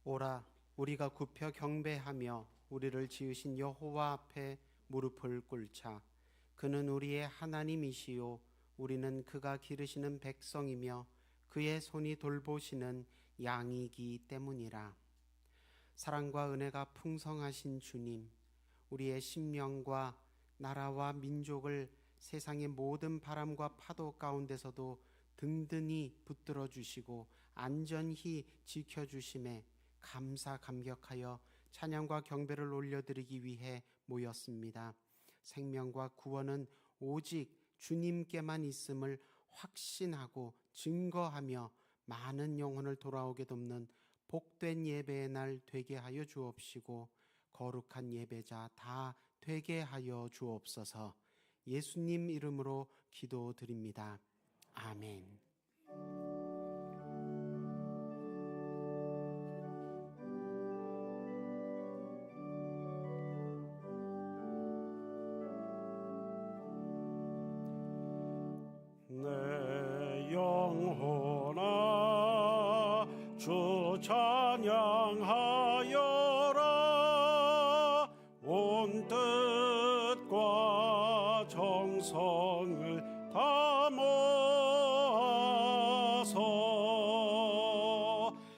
오라, 우리가 굽혀 경배하며 우리를 지으신 여호와 앞에 무릎을 꿇자. 그는 우리의 하나님이시요 우리는 그가 기르시는 백성이며 그의 손이 돌보시는 양이기 때문이라. 사랑과 은혜가 풍성하신 주님, 우리의 심령과 나라와 민족을 세상의 모든 바람과 파도 가운데서도 든든히 붙들어 주시고 안전히 지켜주심에 감사 감격하여 찬양과 경배를 올려드리기 위해 모였습니다. 생명과 구원은 오직 주님께만 있음을 확신하고 증거하며 많은 영혼을 돌아오게 돕는 복된 예배의 날 되게 하여 주옵시고 거룩한 예배자 다 되게 하여 주옵소서. 예수님 이름으로 기도드립니다. 아멘. 내 영혼아 주 찬양하여라. 온 뜻과 정성을 다 모아서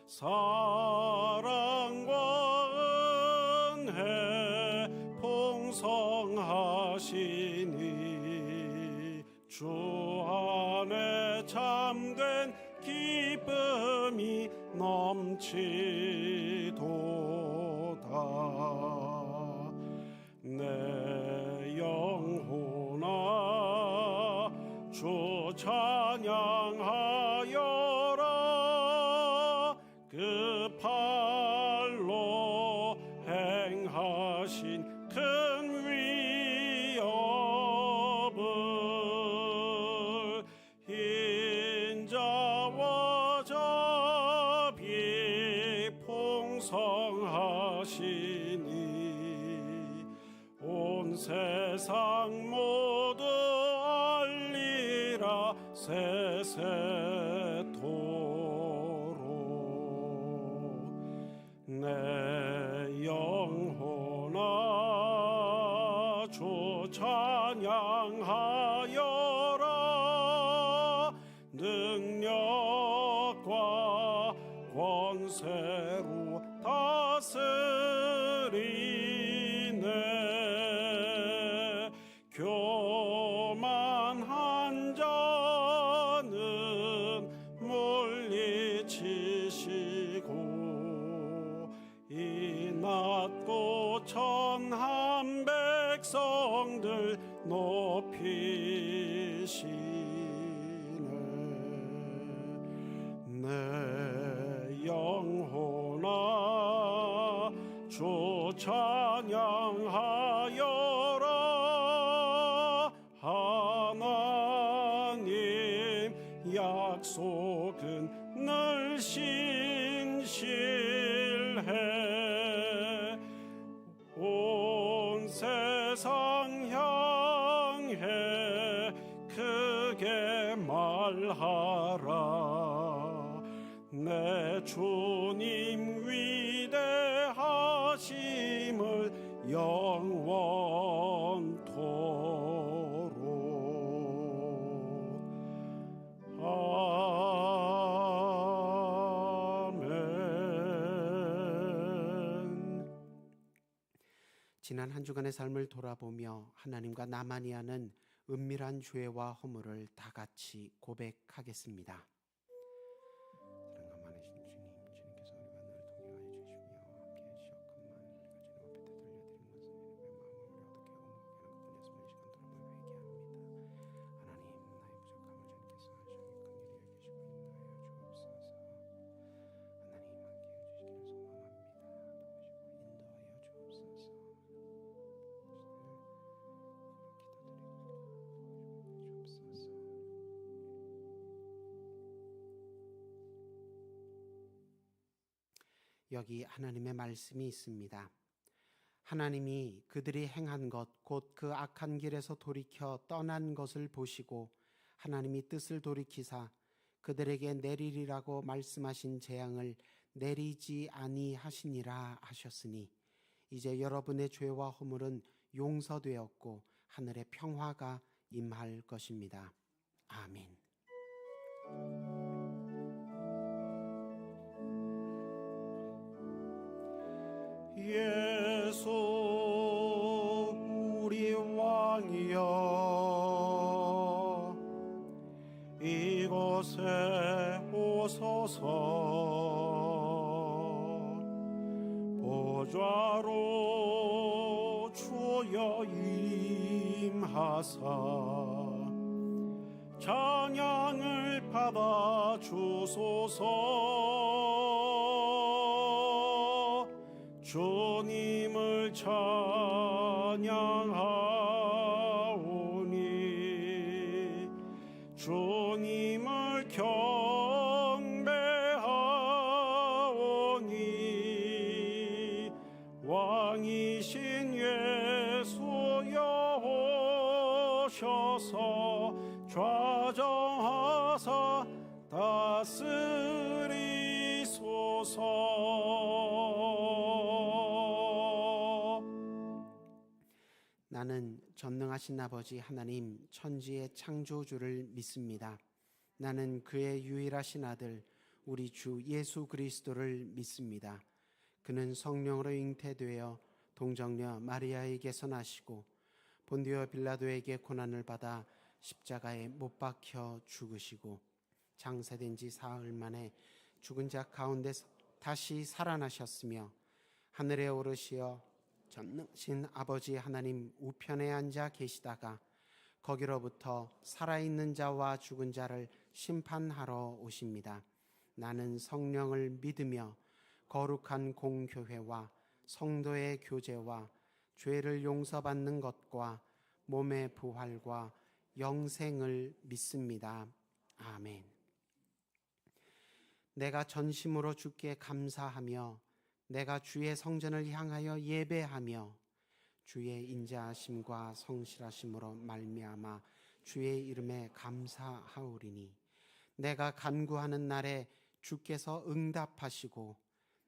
사랑과 은혜 풍성하시니 주 안에 참된 기쁨이 넘치도다. 내 영혼아 주 찬양하여라. 그 팔로 행하신 큰 위협을 인자와 자비 풍성하시니 온 세상 모두 알리라 세세토록. 내 영혼아 주 찬양하여라. 능력과 권세로 다스리네. 교만한 자는 물리치시고 이 낮고 천한 백성들 높이시네. 내 영혼아 주 찬양하여라. 하나님 약속은 늘 신실해. 온 세상 향해 크게 말하라. 내 주님 위대하심을 영원토록. 아멘. 지난 한 주간의 삶을 돌아보며 하나님과 나만이 아는 은밀한 죄와 허물을 다 같이 고백하겠습니다. 사랑과 많으신 주님, 주님께서 우리와 늘 동행하여 주시며 함께해 주셨건만 우리가 주님 앞에 되돌려드린 것은 우리의 마음을 어떻게 어묵게 하는 것뿐이었으면 이 시간 돌아보며 회개합니다. 하나님, 나의 부족함을 주님께서 하시니 긍휼히 여기시고 인도하여 주옵소서. 하나님, 함께해 주시기를 소망합니다. 도우시고 인도하여 주옵소서. 여기 하나님의 말씀이 있습니다. 하나님이 그들이 행한 것, 곧 그 악한 길에서 돌이켜 떠난 것을 보시고 하나님이 뜻을 돌이키사 그들에게 내리리라고 말씀하신 재앙을 내리지 아니하시니라 하셨으니 이제 여러분의 죄와 허물은 용서되었고 하늘의 평화가 임할 것입니다. 아멘. 예수 우리 왕이여, 이곳에 오소서. 보좌로 주여 임하사 찬양을 받아 주소서. 주님을 찬양하오니 주님을 경배하오니 왕이신 예수여 오셔서 좌정하사 다스리소서. 나는 전능하신 아버지 하나님 천지의 창조주를 믿습니다. 나는 그의 유일하신 아들 우리 주 예수 그리스도를 믿습니다. 그는 성령으로 잉태되어 동정녀 마리아에게서 나시고 본디오 빌라도에게 고난을 받아 십자가에 못 박혀 죽으시고 장사된 지 사흘 만에 죽은 자 가운데서 다시 살아나셨으며 하늘에 오르시어 전능신 아버지 하나님 우편에 앉아 계시다가 거기로부터 살아있는 자와 죽은 자를 심판하러 오십니다. 나는 성령을 믿으며 거룩한 공교회와 성도의 교제와 죄를 용서받는 것과 몸의 부활과 영생을 믿습니다. 아멘. 내가 전심으로 주께 감사하며 내가 주의 성전을 향하여 예배하며 주의 인자하심과 성실하심으로 말미암아 주의 이름에 감사하오리니 내가 간구하는 날에 주께서 응답하시고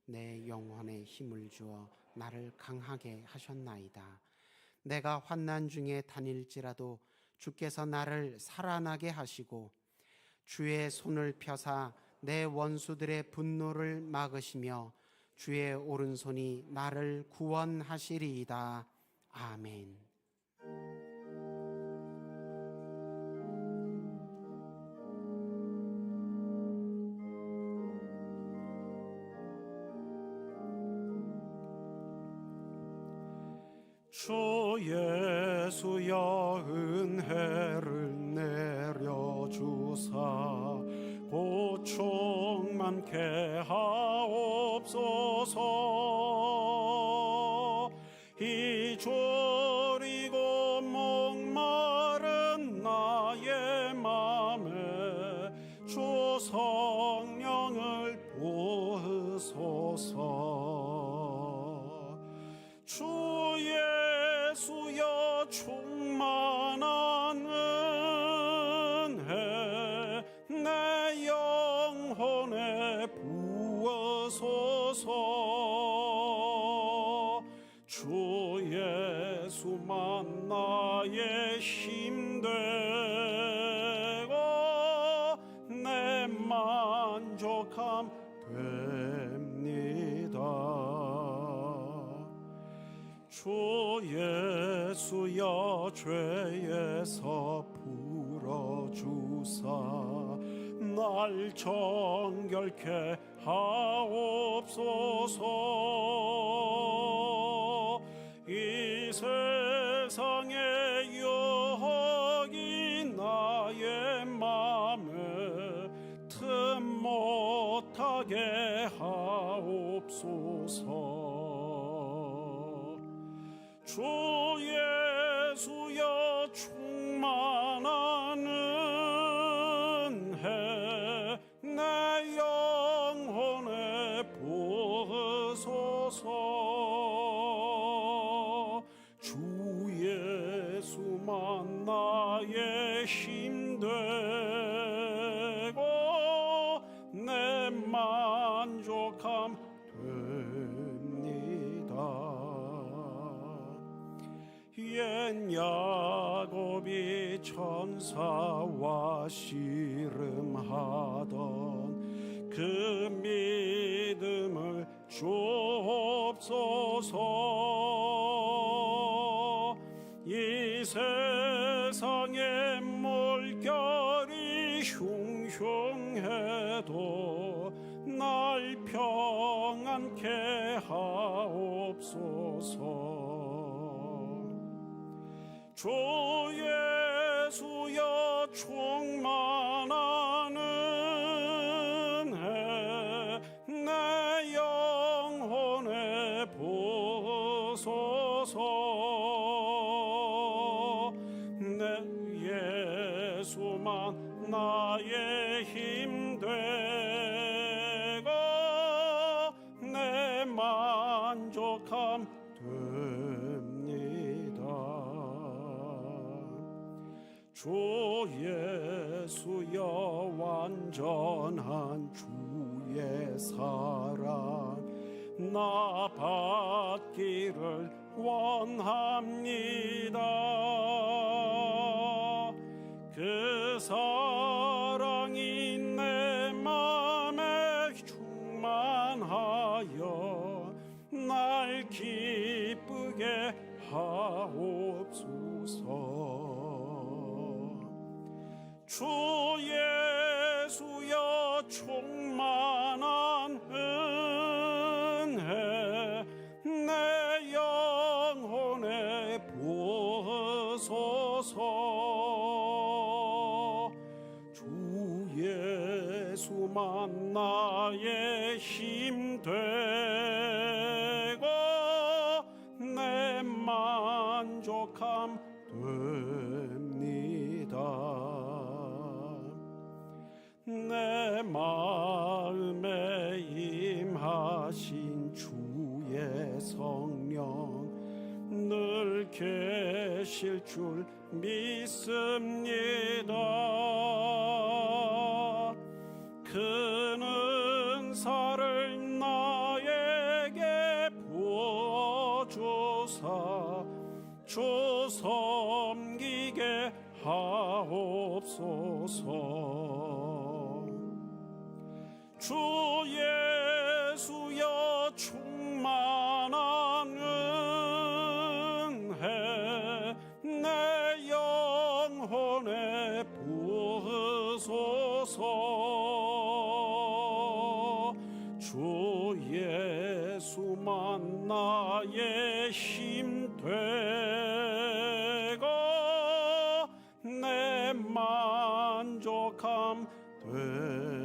내 영혼에 힘을 주어 나를 강하게 하셨나이다. 내가 환난 중에 다닐지라도 주께서 나를 살아나게 하시고 주의 손을 펴사 내 원수들의 분노를 막으시며 주의 오른손이 나를 구원하시리이다. 아멘. 주 예수여 은혜를 내려주사 보충 많게 하옵소서. 이 졸이고 목마른 나의 맘에 주 성령을 부으소서. 주 예수여 충만한 은혜 내 영혼에 부어소서. 주 예수만 나의 힘 되고 내 만족함 됩니다. 주 예수여 죄에서 풀어주사 날 정결케 하옵소서. 이 세상에 여기 나의 맘에 틈 못하게 하옵소서. 주 예수여 충만한 은혜 내 영혼에 부으소서. 주 예수만 나의 힘 되고 내 만족함 된 야곱이 천사와 씨름하던 그 믿음을 주옵소서. 이 세상의 물결이 흉흉해도 날 평안케 하옵소서. 주 예수여 충만한 은혜 내 영혼에 부소서. 내 예수만 나의 힘 되고 내 만족함 됩니다. 주 예수여 완전한 주의 사랑 나 받기를 원합니다. 그 사랑이 내 맘에 충만하여 날 기쁘게 하옵소서. 주 예수여 충만한 은혜 내 영혼에 부소서. 주 예수만 나의 힘 되고 내 만족함 됩니다. 내 마음에 임하신 주의 성령 늘 계실 줄 믿습니다. 큰 은사를 나에게 부어주사 주 섬기게 하옵소서. 주 예수여 충만한 은혜 내 영혼에 부으소서. 주 예수만 나의 힘 되고 내 만족함 됩니다.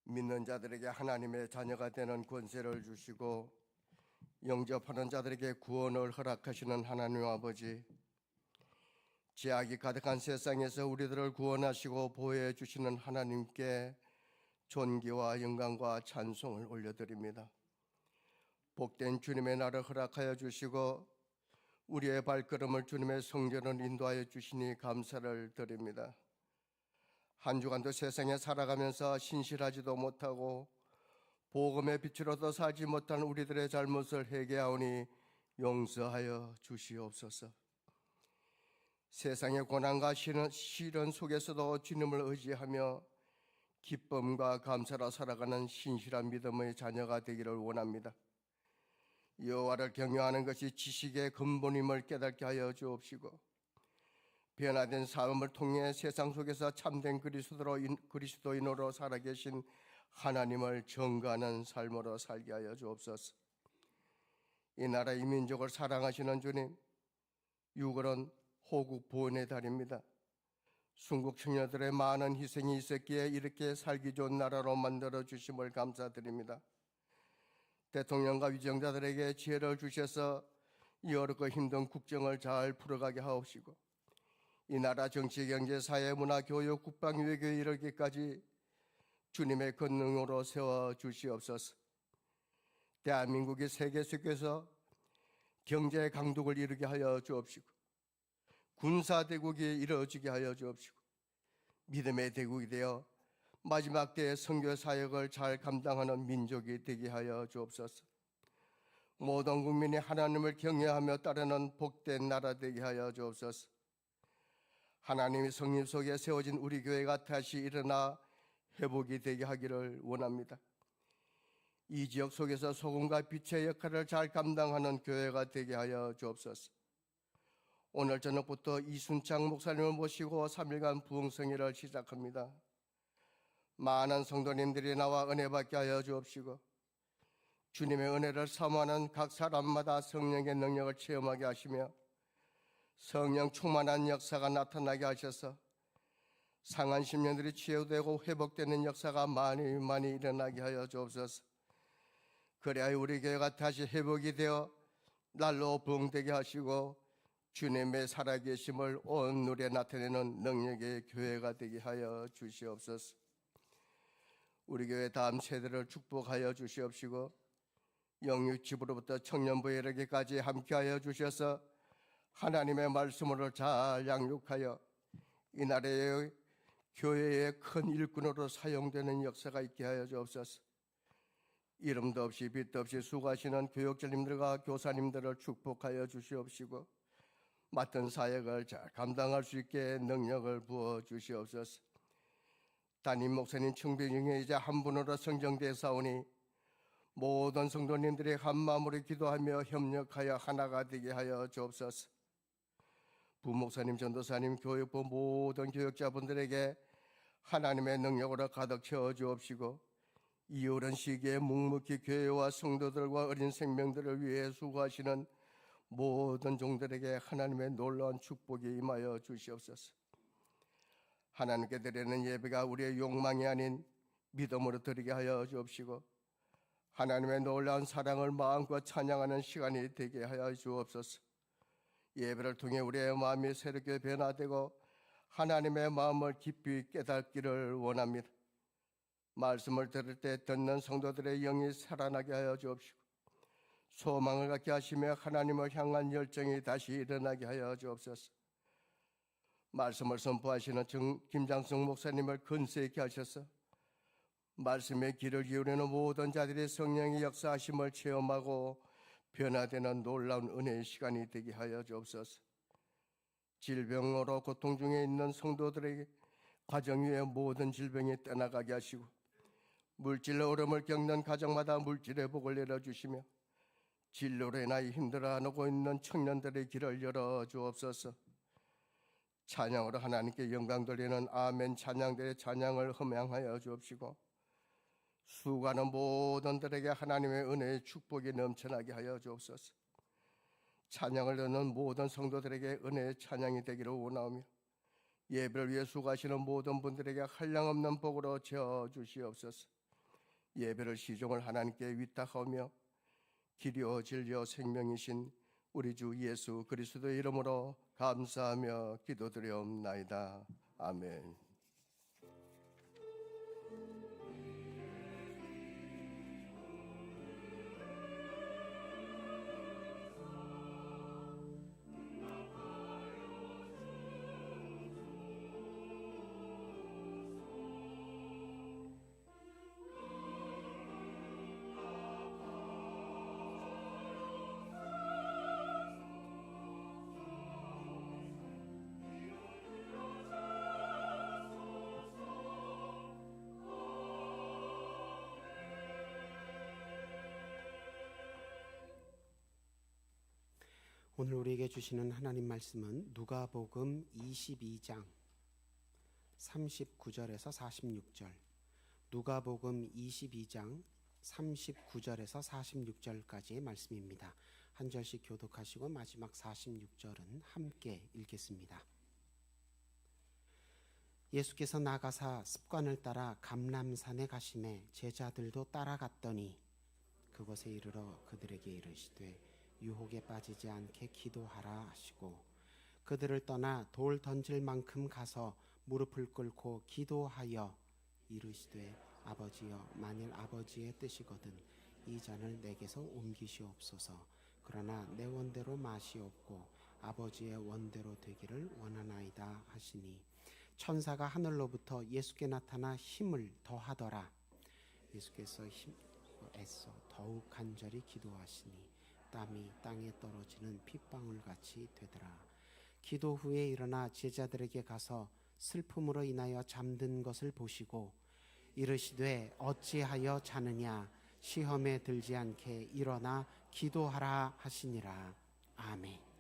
믿는 자들에게 하나님의 자녀가 되는 권세를 주시고 영접하는 자들에게 구원을 허락하시는 하나님 아버지, 죄악이 가득한 세상에서 우리들을 구원하시고 보호해 주시는 하나님께 존귀와 영광과 찬송을 올려드립니다. 복된 주님의 날을 허락하여 주시고 우리의 발걸음을 주님의 성전으로 인도하여 주시니 감사를 드립니다. 한 주간도 세상에 살아가면서 신실하지도 못하고 복음의 빛으로도 살지 못한 우리들의 잘못을 회개하오니 용서하여 주시옵소서. 세상의 고난과 시련 속에서도 주님을 의지하며 기쁨과 감사로 살아가는 신실한 믿음의 자녀가 되기를 원합니다. 여호와를 경외하는 것이 지식의 근본임을 깨닫게 하여 주옵시고 변화된 삶을 통해 세상 속에서 참된 그리스도인으로 살아계신 하나님을 증거하는 삶으로 살게 하여 주옵소서. 이 나라 이 민족을 사랑하시는 주님, 6월은 호국 보훈의 달입니다. 순국 청년들의 많은 희생이 있었기에 이렇게 살기 좋은 나라로 만들어 주심을 감사드립니다. 대통령과 위정자들에게 지혜를 주셔서 이 어렵고 힘든 국정을 잘 풀어가게 하옵시고 이 나라 정치, 경제, 사회, 문화, 교육, 국방, 외교에 이르기까지 주님의 권능으로 세워 주시옵소서. 대한민국이 세계 속에서 경제 강국을 이루게 하여 주옵시고 군사 대국이 이루어지게 하여 주옵시고 믿음의 대국이 되어 마지막 때의 선교 사역을 잘 감당하는 민족이 되게 하여 주옵소서. 모든 국민이 하나님을 경외하며 따르는 복된 나라 되게 하여 주옵소서. 하나님의 성립 속에 세워진 우리 교회가 다시 일어나 회복이 되게 하기를 원합니다. 이 지역 속에서 소금과 빛의 역할을 잘 감당하는 교회가 되게 하여 주옵소서. 오늘 저녁부터 이순창 목사님을 모시고 3일간 부흥성회를 시작합니다. 많은 성도님들이 나와 은혜 받게 하여 주옵시고 주님의 은혜를 사모하는 각 사람마다 성령의 능력을 체험하게 하시며 성령 충만한 역사가 나타나게 하셔서 상한 심령들이 치유되고 회복되는 역사가 많이 일어나게 하여 주옵소서. 그래야 우리 교회가 다시 회복이 되어 날로 부흥되게 하시고 주님의 살아계심을 온 누리에 나타내는 능력의 교회가 되게 하여 주시옵소서. 우리 교회 다음 세대를 축복하여 주시옵시고 영육집으로부터 청년부에 이르기까지 함께하여 주셔서 하나님의 말씀으로 잘 양육하여 이 나라의 교회의 큰 일꾼으로 사용되는 역사가 있게 하여 주옵소서. 이름도 없이 빛도 없이 수고하시는 교육자님들과 교사님들을 축복하여 주시옵시고 맡은 사역을 잘 감당할 수 있게 능력을 부어 주시옵소서. 담임 목사님 충비 중에 이제 한 분으로 성정되사오니 모든 성도님들이 한 마음으로 기도하며 협력하여 하나가 되게 하여 주옵소서. 부목사님, 전도사님, 교육부 모든 교육자분들에게 하나님의 능력으로 가득 채워 주옵시고 이 어려운 시기에 묵묵히 교회와 성도들과 어린 생명들을 위해 수고하시는 모든 종들에게 하나님의 놀라운 축복이 임하여 주시옵소서. 하나님께 드리는 예배가 우리의 욕망이 아닌 믿음으로 드리게 하여 주옵시고 하나님의 놀라운 사랑을 마음껏 찬양하는 시간이 되게 하여 주옵소서. 예배를 통해 우리의 마음이 새롭게 변화되고 하나님의 마음을 깊이 깨닫기를 원합니다. 말씀을 들을 때 듣는 성도들의 영이 살아나게 하여 주옵시고 소망을 갖게 하시며 하나님을 향한 열정이 다시 일어나게 하여 주옵소서. 말씀을 선포하시는 김장성 목사님을 근세 있게 하셔서 말씀의 귀를 기울이는 모든 자들의 성령의 역사하심을 체험하고 변화되는 놀라운 은혜의 시간이 되게 하여 주옵소서. 질병으로 고통 중에 있는 성도들에게 가정 위에 모든 질병이 떠나가게 하시고 물질의 어려움을 겪는 가정마다 물질의 복을 내려주시며 진로로 인하여 힘들어하고 있는 청년들의 길을 열어 주옵소서. 찬양으로 하나님께 영광 돌리는 아멘 찬양들의 찬양을 흠양하여 주옵시고 수고하는 모든들에게 하나님의 은혜의 축복이 넘쳐나게 하여 주옵소서. 찬양을 듣는 모든 성도들에게 은혜의 찬양이 되기를 원하오며 예배를 위해 수고하시는 모든 분들에게 한량없는 복으로 채워 주시옵소서. 예배를 시종을 하나님께 위탁하며 길이요 진리요 생명이신 우리 주 예수 그리스도의 이름으로 감사하며 기도드리옵나이다. 아멘. 오늘 우리에게 주시는 하나님 말씀은 누가복음 22장 39절에서 46절, 누가복음 22장 39절에서 46절까지의 말씀입니다. 한 절씩 교독하시고 마지막 46절은 함께 읽겠습니다. 예수께서 나가사 습관을 따라 감람산에 가시매 제자들도 따라갔더니 그곳에 이르러 그들에게 이르시되 유혹에 빠지지 않게 기도하라 하시고 그들을 떠나 돌 던질 만큼 가서 무릎을 꿇고 기도하여 이르시되 아버지여 만일 아버지의 뜻이거든 이 잔을 내게서 옮기시옵소서. 그러나 내 원대로 마시옵고 아버지의 원대로 되기를 원하나이다 하시니 천사가 하늘로부터 예수께 나타나 힘을 더하더라. 예수께서 애써 더욱 간절히 기도하시니 땀이 땅에 떨어지는 핏방울 같이 되더라. 기도 후에 일어나 제자들에게 가서 슬픔으로 인하여 잠든 것을 보시고 이르시되 어찌하여 자느냐, 시험에 들지 않게 일어나 기도하라 하시니라. 아멘.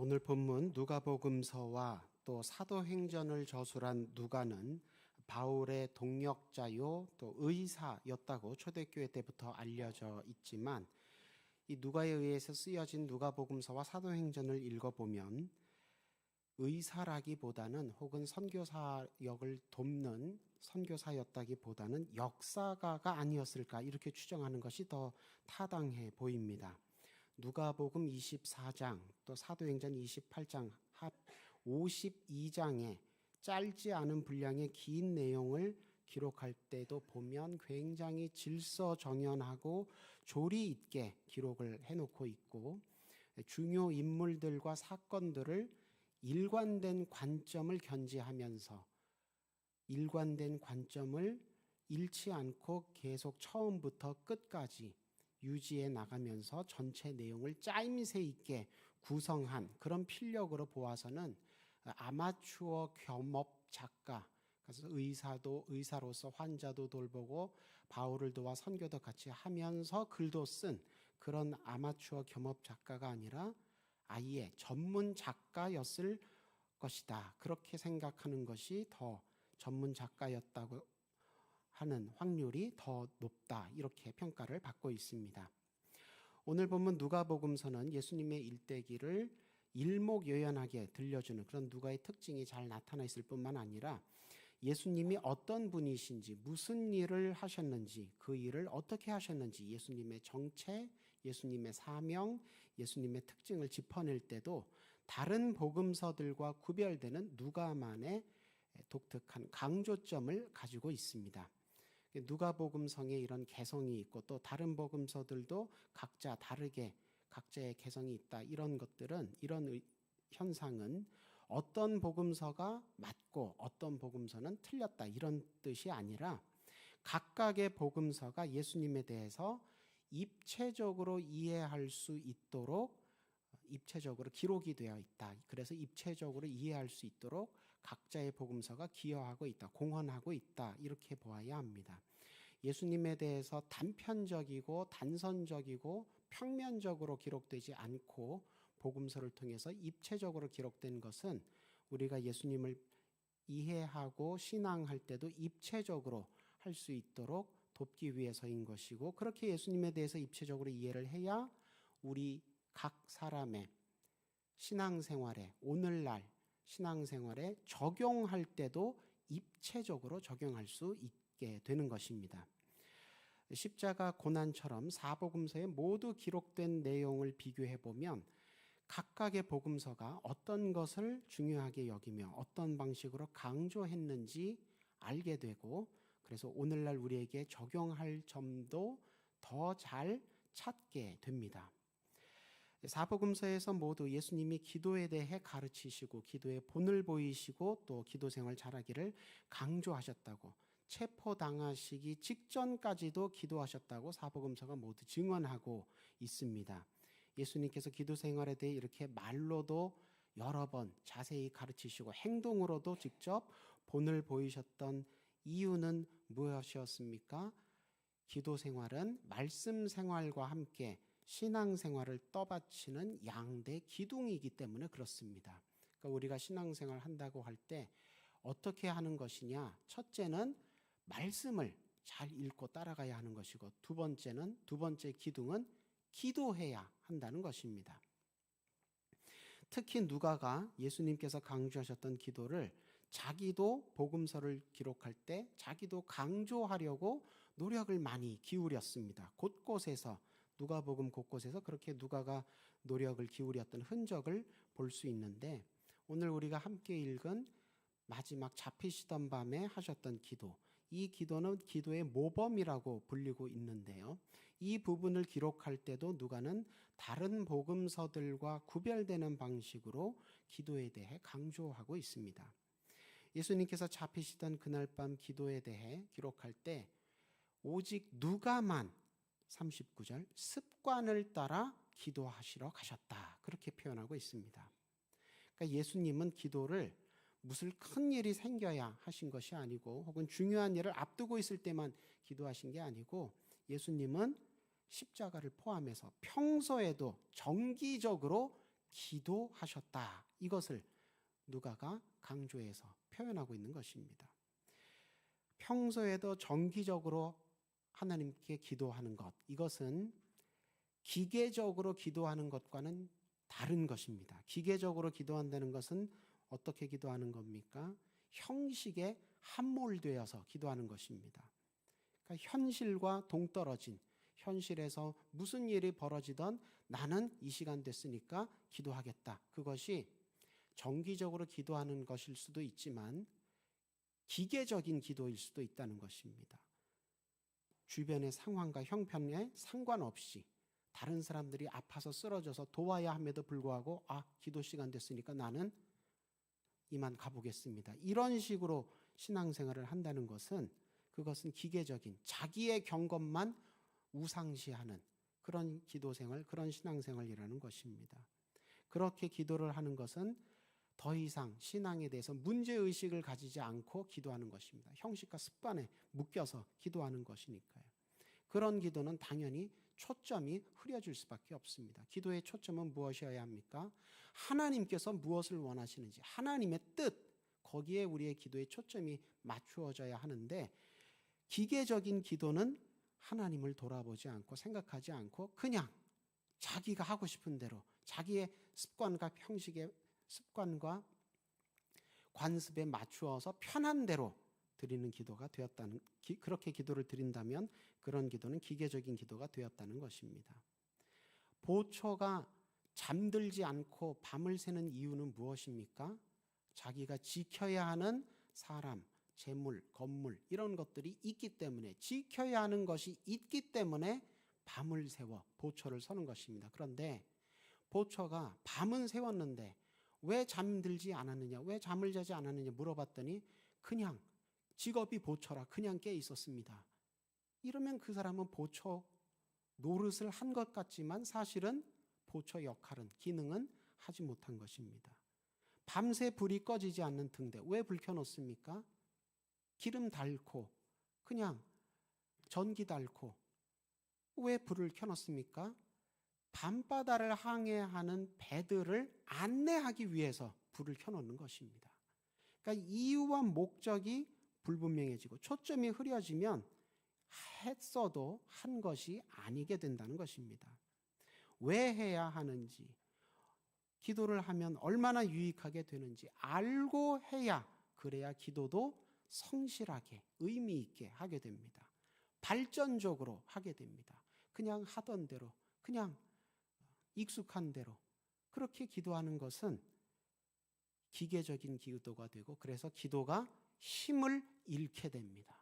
오늘 본문 누가복음서와 또 사도행전을 저술한 누가는 바울의 동역자요 또 의사였다고 초대교회 때부터 알려져 있지만 이 누가에 의해서 쓰여진 누가복음서와 사도행전을 읽어보면 의사라기보다는 혹은 선교사 역을 돕는 선교사였다기보다는 역사가가 아니었을까 이렇게 추정하는 것이 더 타당해 보입니다. 누가복음 24장 또 사도행전 28장 합 52장에 짧지 않은 분량의 긴 내용을 기록할 때도 보면 굉장히 질서정연하고 조리 있게 기록을 해놓고 있고 중요 인물들과 사건들을 일관된 관점을 견지하면서 일관된 관점을 잃지 않고 계속 처음부터 끝까지 유지해 나가면서 전체 내용을 짜임새 있게 구성한 그런 필력으로 보아서는 아마추어 겸업 작가, 그래서 의사로서 환자도 돌보고 바울을 도와 선교도 같이 하면서 글도 쓴 그런 아마추어 겸업 작가가 아니라 아예 전문 작가였을 것이다. 그렇게 생각하는 것이 더 전문 작가였다고 하는 확률이 더 높다. 이렇게 평가를 받고 있습니다. 오늘 본문 누가복음서는 예수님의 일대기를 일목요연하게 들려주는 그런 누가의 특징이 잘 나타나 있을 뿐만 아니라 예수님이 어떤 분이신지, 무슨 일을 하셨는지, 그 일을 어떻게 하셨는지, 예수님의 정체, 예수님의 사명, 예수님의 특징을 짚어낼 때도 다른 복음서들과 구별되는 누가만의 독특한 강조점을 가지고 있습니다. 누가복음성에 이런 개성이 있고 또 다른 복음서들도 각자 다르게 각자의 개성이 있다. 이런 것들은, 이런 현상은 어떤 복음서가 맞고 어떤 복음서는 틀렸다. 이런 뜻이 아니라 각각의 복음서가 예수님에 대해서 입체적으로 이해할 수 있도록 입체적으로 기록이 되어 있다. 그래서 입체적으로 이해할 수 있도록 각자의 복음서가 기여하고 있다. 공헌하고 있다. 이렇게 보아야 합니다. 예수님에 대해서 단편적이고 단선적이고 평면적으로 기록되지 않고 복음서를 통해서 입체적으로 기록된 것은 우리가 예수님을 이해하고 신앙할 때도 입체적으로 할 수 있도록 돕기 위해서인 것이고, 그렇게 예수님에 대해서 입체적으로 이해를 해야 우리 각 사람의 신앙생활에, 오늘날 신앙생활에 적용할 때도 입체적으로 적용할 수 있게 되는 것입니다. 십자가 고난처럼 사복음서에 모두 기록된 내용을 비교해 보면 각각의 복음서가 어떤 것을 중요하게 여기며 어떤 방식으로 강조했는지 알게 되고, 그래서 오늘날 우리에게 적용할 점도 더 잘 찾게 됩니다. 사복음서에서 모두 예수님이 기도에 대해 가르치시고 기도의 본을 보이시고 또 기도 생활 잘하기를 강조하셨다고, 체포당하시기 직전까지도 기도하셨다고 사복음서가 모두 증언하고 있습니다. 예수님께서 기도 생활에 대해 이렇게 말로도 여러 번 자세히 가르치시고 행동으로도 직접 본을 보이셨던 이유는 무엇이었습니까? 기도 생활은 말씀 생활과 함께 신앙 생활을 떠받치는 양대 기둥이기 때문에 그렇습니다. 그러니까 우리가 신앙 생활 한다고 할 때 어떻게 하는 것이냐? 첫째는 말씀을 잘 읽고 따라가야 하는 것이고, 두 번째 기둥은 기도해야 한다는 것입니다. 특히 누가가 예수님께서 강조하셨던 기도를 자기도 복음서를 기록할 때 자기도 강조하려고 노력을 많이 기울였습니다. 곳곳에서, 누가복음 곳곳에서 그렇게 누가가 노력을 기울였던 흔적을 볼 수 있는데, 오늘 우리가 함께 읽은 마지막 잡히시던 밤에 하셨던 기도, 이 기도는 기도의 모범이라고 불리고 있는데요. 이 부분을 기록할 때도 누가는 다른 복음서들과 구별되는 방식으로 기도에 대해 강조하고 있습니다. 예수님께서 잡히시던 그날 밤 기도에 대해 기록할 때 오직 누가만 39절 습관을 따라 기도하시러 가셨다. 그렇게 표현하고 있습니다. 그러니까 예수님은 기도를 무슨 큰 일이 생겨야 하신 것이 아니고, 혹은 중요한 일을 앞두고 있을 때만 기도하신 게 아니고, 예수님은 십자가를 포함해서 평소에도 정기적으로 기도하셨다. 이것을 누가가 강조해서 표현하고 있는 것입니다. 평소에도 정기적으로 하나님께 기도하는 것, 이것은 기계적으로 기도하는 것과는 다른 것입니다. 기계적으로 기도한다는 것은 어떻게 기도하는 겁니까? 형식에 함몰되어서 기도하는 것입니다. 그러니까 현실과 동떨어진, 현실에서 무슨 일이 벌어지던 나는 이 시간 됐으니까 기도하겠다. 그것이 정기적으로 기도하는 것일 수도 있지만 기계적인 기도일 수도 있다는 것입니다. 주변의 상황과 형편에 상관없이 다른 사람들이 아파서 쓰러져서 도와야 함에도 불구하고 기도 시간 됐으니까 나는 이만 가보겠습니다. 이런 식으로 신앙생활을 한다는 것은 그것은 기계적인 자기의 경험만 우상시하는 그런 기도생활, 그런 신앙생활이라는 것입니다. 그렇게 기도를 하는 것은 더 이상 신앙에 대해서 문제의식을 가지지 않고 기도하는 것입니다. 형식과 습관에 묶여서 기도하는 것이니까요. 그런 기도는 당연히 초점이 흐려질 수밖에 없습니다. 기도의 초점은 무엇이어야 합니까? 하나님께서 무엇을 원하시는지, 하나님의 뜻, 거기에 우리의 기도의 초점이 맞추어져야 하는데, 기계적인 기도는 하나님을 돌아보지 않고 생각하지 않고 그냥 자기가 하고 싶은 대로 자기의 습관과 형식의 습관과 관습에 맞추어서 편한 대로 드리는 기도가 되었다는, 그렇게 기도를 드린다면 그런 기도는 기계적인 기도가 되었다는 것입니다. 보초가 잠들지 않고 밤을 새는 이유는 무엇입니까? 자기가 지켜야 하는 사람, 재물, 건물 이런 것들이 있기 때문에, 지켜야 하는 것이 있기 때문에 밤을 새워 보초를 서는 것입니다. 그런데 보초가 밤은 새웠는데 왜 잠들지 않았느냐, 왜 잠을 자지 않았느냐 물어봤더니 그냥 직업이 보초라 그냥 깨 있었습니다. 이러면 그 사람은 보초 노릇을 한 것 같지만 사실은 보초 역할은, 기능은 하지 못한 것입니다. 밤새 불이 꺼지지 않는 등대, 왜 불 켜놓습니까? 기름 달고 그냥 전기 달고 왜 불을 켜놓습니까? 밤바다를 항해하는 배들을 안내하기 위해서 불을 켜놓는 것입니다. 그러니까 이유와 목적이 불분명해지고 초점이 흐려지면 했어도 한 것이 아니게 된다는 것입니다. 왜 해야 하는지, 기도를 하면 얼마나 유익하게 되는지 알고 해야, 그래야 기도도 성실하게 의미 있게 하게 됩니다. 발전적으로 하게 됩니다. 그냥 하던 대로, 그냥 익숙한 대로 그렇게 기도하는 것은 기계적인 기도가 되고, 그래서 기도가 힘을 잃게 됩니다.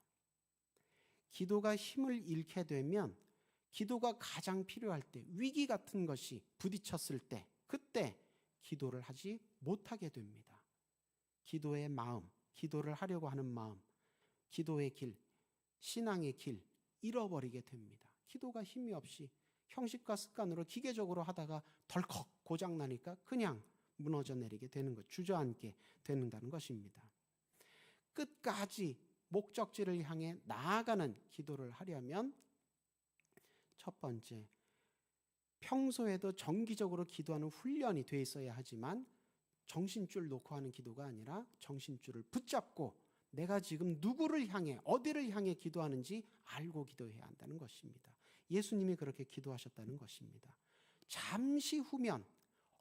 기도가 힘을 잃게 되면 기도가 가장 필요할 때, 위기 같은 것이 부딪혔을 때, 그때 기도를 하지 못하게 됩니다. 기도의 마음, 기도를 하려고 하는 마음, 기도의 길, 신앙의 길 잃어버리게 됩니다. 기도가 힘이 없이 형식과 습관으로 기계적으로 하다가 덜컥 고장나니까 그냥 무너져 내리게 되는 것, 주저앉게 되는다는 것입니다. 끝까지 목적지를 향해 나아가는 기도를 하려면 첫 번째, 평소에도 정기적으로 기도하는 훈련이 돼 있어야 하지만 정신줄 놓고 하는 기도가 아니라 정신줄을 붙잡고 내가 지금 누구를 향해, 어디를 향해 기도하는지 알고 기도해야 한다는 것입니다. 예수님이 그렇게 기도하셨다는 것입니다. 잠시 후면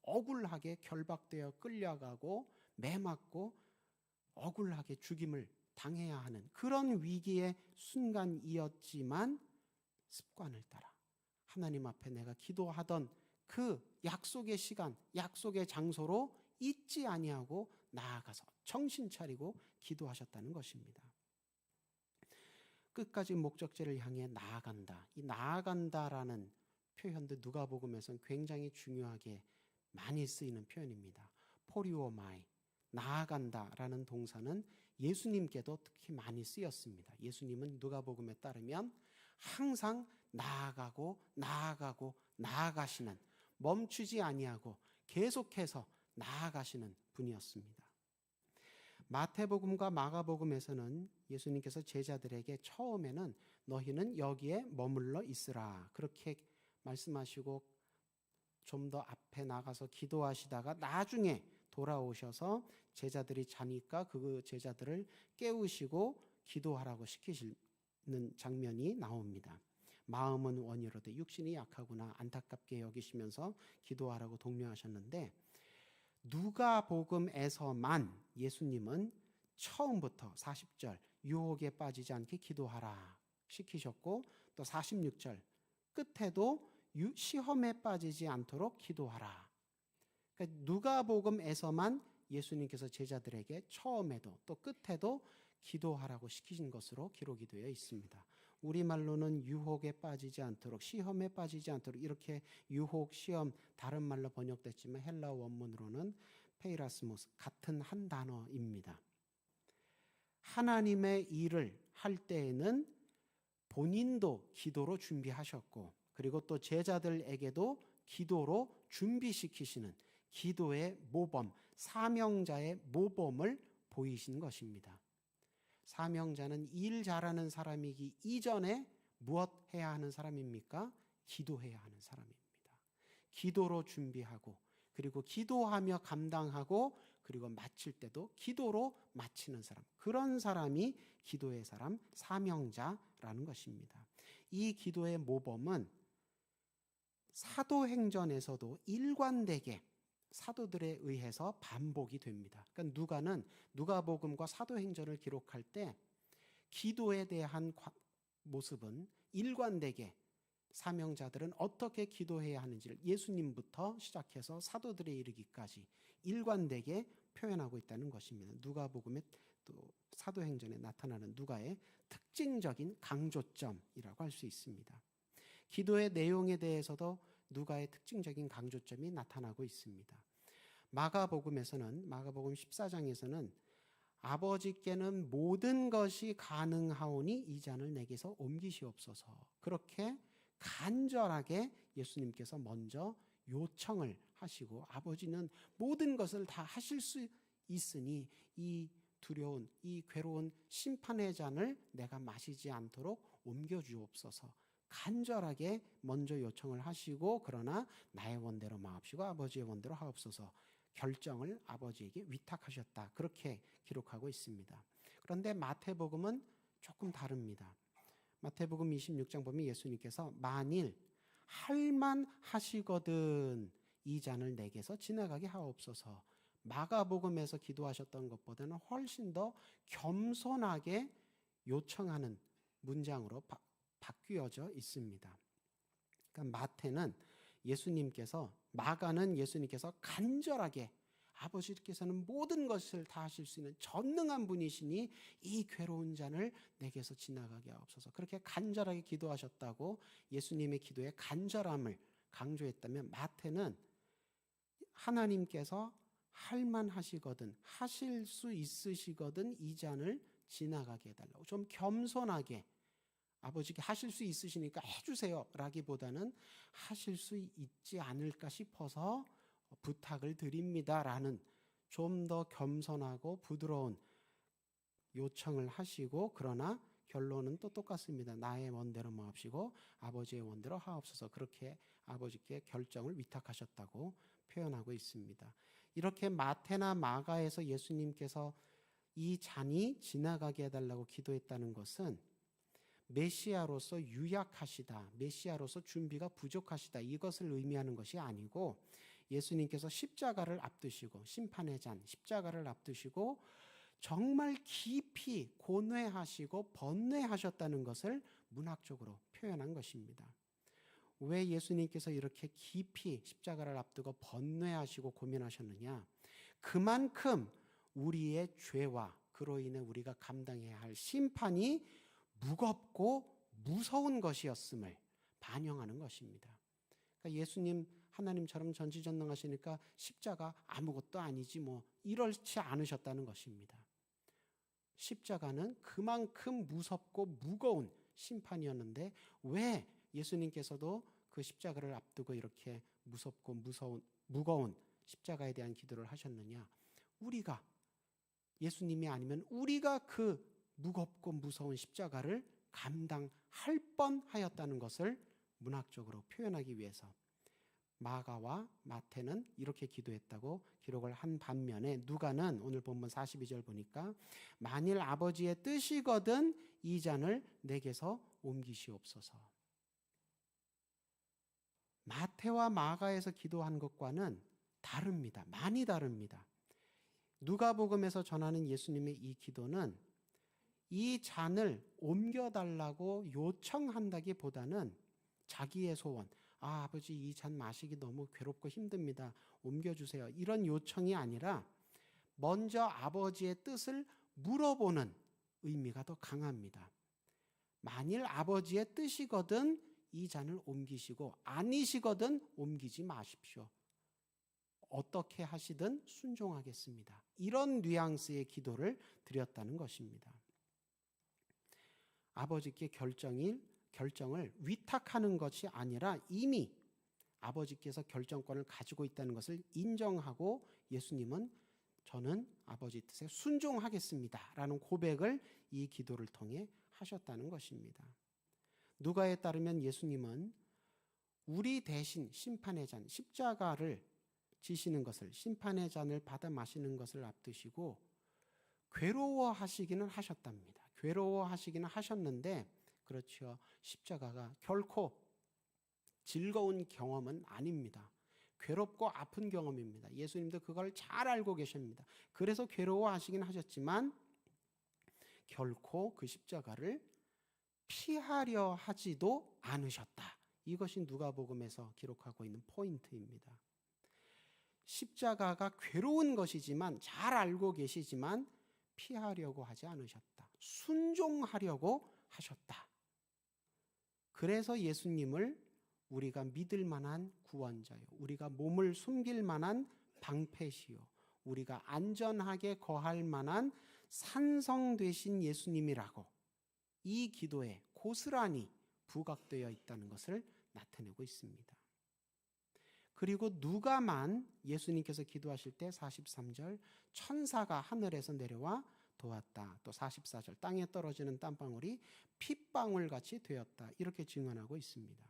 억울하게 결박되어 끌려가고 매맞고 억울하게 죽임을 당해야 하는 그런 위기의 순간이었지만 습관을 따라 하나님 앞에 내가 기도하던 그 약속의 시간, 약속의 장소로 잊지 아니하고 나아가서 정신 차리고 기도하셨다는 것입니다. 끝까지 목적지를 향해 나아간다. 이 나아간다라는 표현도 누가복음에서는 굉장히 중요하게 많이 쓰이는 표현입니다. 포리오마이, 나아간다라는 동사는 예수님께도 특히 많이 쓰였습니다. 예수님은 누가복음에 따르면 항상 나아가고 나아가고 나아가시는, 멈추지 아니하고 계속해서 나아가시는 분이었습니다. 마태복음과 마가복음에서는 예수님께서 제자들에게 처음에는 너희는 여기에 머물러 있으라 그렇게 말씀하시고 좀 더 앞에 나가서 기도하시다가 나중에 돌아오셔서 제자들이 자니까 그 제자들을 깨우시고 기도하라고 시키시는 장면이 나옵니다. 마음은 원이로되 육신이 약하구나 안타깝게 여기시면서 기도하라고 독려하셨는데, 누가복음에서만 예수님은 처음부터 40절 유혹에 빠지지 않게 기도하라 시키셨고, 또 46절 끝에도 시험에 빠지지 않도록 기도하라. 그러니까 누가복음에서만 예수님께서 제자들에게 처음에도 또 끝에도 기도하라고 시키신 것으로 기록이 되어 있습니다. 우리말로는 유혹에 빠지지 않도록, 시험에 빠지지 않도록 이렇게 유혹, 시험 다른 말로 번역됐지만 헬라어 원문으로는 페이라스모스, 같은 한 단어입니다. 하나님의 일을 할 때에는 본인도 기도로 준비하셨고, 그리고 또 제자들에게도 기도로 준비시키시는 기도의 모범, 사명자의 모범을 보이신 것입니다. 사명자는 일 잘하는 사람이기 이전에 무엇 해야 하는 사람입니까? 기도해야 하는 사람입니다. 기도로 준비하고, 그리고 기도하며 감당하고, 그리고 마칠 때도 기도로 마치는 사람, 그런 사람이 기도의 사람, 사명자라는 것입니다. 이 기도의 모범은 사도행전에서도 일관되게 사도들에 의해서 반복이 됩니다. 그러니까 누가복음과 사도행전을 기록할 때 기도에 대한 모습은 일관되게 사명자들은 어떻게 기도해야 하는지를 예수님부터 시작해서 사도들에 이르기까지 일관되게 표현하고 있다는 것입니다. 누가복음의 또 사도행전에 나타나는 누가의 특징적인 강조점이라고 할 수 있습니다. 기도의 내용에 대해서도 누가의 특징적인 강조점이 나타나고 있습니다. 마가복음 14장에서는 아버지께는 모든 것이 가능하오니 이 잔을 내게서 옮기시옵소서, 그렇게 간절하게 예수님께서 먼저 요청을 하시고, 아버지는 모든 것을 다 하실 수 있으니 이 두려운, 이 괴로운 심판의 잔을 내가 마시지 않도록 옮겨주옵소서, 간절하게 먼저 요청을 하시고, 그러나 나의 원대로 마옵시고 아버지의 원대로 하옵소서 결정을 아버지에게 위탁하셨다, 그렇게 기록하고 있습니다. 그런데 마태복음은 조금 다릅니다. 마태복음 26장 보면 예수님께서 만일 할만하시거든 이 잔을 내게서 지나가게 하옵소서, 마가복음에서 기도하셨던 것보다는 훨씬 더 겸손하게 요청하는 문장으로 바뀌어져 있습니다. 그러니까 마가는 예수님께서 간절하게, 아버지께서는 모든 것을 다 하실 수 있는 전능한 분이시니 이 괴로운 잔을 내게서 지나가게 하옵소서, 그렇게 간절하게 기도하셨다고 예수님의 기도의 간절함을 강조했다면, 마태는 하나님께서 할만하시거든, 하실 수 있으시거든 이 잔을 지나가게 해달라고 좀 겸손하게, 아버지께 하실 수 있으시니까 해주세요 라기보다는 하실 수 있지 않을까 싶어서 부탁을 드립니다라는 좀 더 겸손하고 부드러운 요청을 하시고, 그러나 결론은 또 똑같습니다. 나의 원대로 마옵시고 아버지의 원대로 하옵소서, 그렇게 아버지께 결정을 위탁하셨다고 표현하고 있습니다. 이렇게 마태나 마가에서 예수님께서 이 잔이 지나가게 해달라고 기도했다는 것은 메시아로서 유약하시다, 메시아로서 준비가 부족하시다, 이것을 의미하는 것이 아니고, 예수님께서 십자가를 앞두시고, 심판의 잔, 십자가를 앞두시고 정말 깊이 고뇌하시고 번뇌하셨다는 것을 문학적으로 표현한 것입니다. 왜 예수님께서 이렇게 깊이 십자가를 앞두고 번뇌하시고 고민하셨느냐? 그만큼 우리의 죄와 그로 인해 우리가 감당해야 할 심판이 무겁고 무서운 것이었음을 반영하는 것입니다. 그러니까 예수님 하나님처럼 전지전능하시니까 십자가 아무것도 아니지 뭐 이렇지 않으셨다는 것입니다. 십자가는 그만큼 무섭고 무거운 심판이었는데 왜 예수님께서도 그 십자가를 앞두고 이렇게 무섭고 무거운 십자가에 대한 기도를 하셨느냐? 우리가, 예수님이 아니면 우리가 그 무겁고 무서운 십자가를 감당할 뻔하였다는 것을 문학적으로 표현하기 위해서 마가와 마태는 이렇게 기도했다고 기록을 한 반면에, 누가는 오늘 본문 42절 보니까 만일 아버지의 뜻이거든 이 잔을 내게서 옮기시옵소서. 마태와 마가에서 기도한 것과는 다릅니다. 많이 다릅니다. 누가복음에서 전하는 예수님의 이 기도는 이 잔을 옮겨달라고 요청한다기보다는 자기의 소원, 아버지 이 잔 마시기 너무 괴롭고 힘듭니다, 옮겨주세요, 이런 요청이 아니라 먼저 아버지의 뜻을 물어보는 의미가 더 강합니다. 만일 아버지의 뜻이거든 이 잔을 옮기시고 아니시거든 옮기지 마십시오. 어떻게 하시든 순종하겠습니다. 이런 뉘앙스의 기도를 드렸다는 것입니다. 아버지께 결정을 위탁하는 것이 아니라 이미 아버지께서 결정권을 가지고 있다는 것을 인정하고 예수님은 저는 아버지 뜻에 순종하겠습니다 라는 고백을 이 기도를 통해 하셨다는 것입니다. 누가에 따르면 예수님은 우리 대신 심판의 잔, 십자가를 지시는 것을, 심판의 잔을 받아 마시는 것을 앞두시고 괴로워하시기는 하셨답니다. 괴로워하시기는 하셨는데 그렇죠. 십자가가 결코 즐거운 경험은 아닙니다. 괴롭고 아픈 경험입니다. 예수님도 그걸 잘 알고 계십니다. 그래서 괴로워하시긴 하셨지만 결코 그 십자가를 피하려 하지도 않으셨다. 이것이 누가복음에서 기록하고 있는 포인트입니다. 십자가가 괴로운 것이지만 잘 알고 계시지만 피하려고 하지 않으셨다. 순종하려고 하셨다. 그래서 예수님을 우리가 믿을 만한 구원자요, 우리가 몸을 숨길 만한 방패시요, 우리가 안전하게 거할 만한 산성 되신 예수님이라고 이 기도에 고스란히 부각되어 있다는 것을 나타내고 있습니다. 그리고 누가만 예수님께서 기도하실 때 43절 천사가 하늘에서 내려와 도왔다. 또 44절 땅에 떨어지는 땀방울이 핏방울같이 되었다. 이렇게 증언하고 있습니다.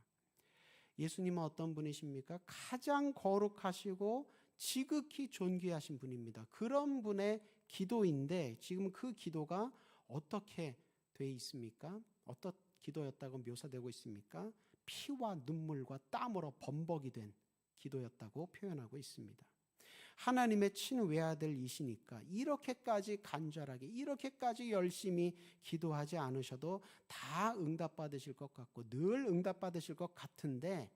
예수님은 어떤 분이십니까? 가장 거룩하시고 지극히 존귀하신 분입니다. 그런 분의 기도인데 지금 그 기도가 어떻게 돼 있습니까? 어떤 기도였다고 묘사되고 있습니까? 피와 눈물과 땀으로 범벅이 된 기도였다고 표현하고 있습니다. 하나님의 친외아들이시니까 이렇게까지 간절하게 이렇게까지 열심히 기도하지 않으셔도 다 응답받으실 것 같고 늘 응답받으실 것 같은데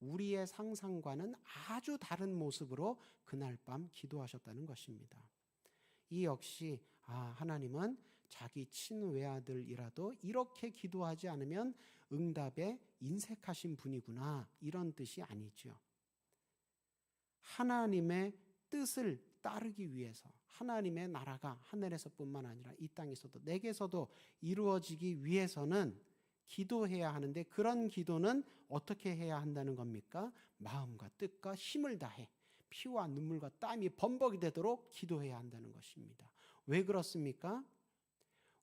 우리의 상상과는 아주 다른 모습으로 그날 밤 기도하셨다는 것입니다. 이 역시 하나님은 자기 친외아들이라도 이렇게 기도하지 않으면 응답에 인색하신 분이구나 이런 뜻이 아니죠. 하나님의 뜻을 따르기 위해서 하나님의 나라가 하늘에서뿐만 아니라 이 땅에서도 내게서도 이루어지기 위해서는 기도해야 하는데 그런 기도는 어떻게 해야 한다는 겁니까? 마음과 뜻과 힘을 다해 피와 눈물과 땀이 범벅이 되도록 기도해야 한다는 것입니다. 왜 그렇습니까?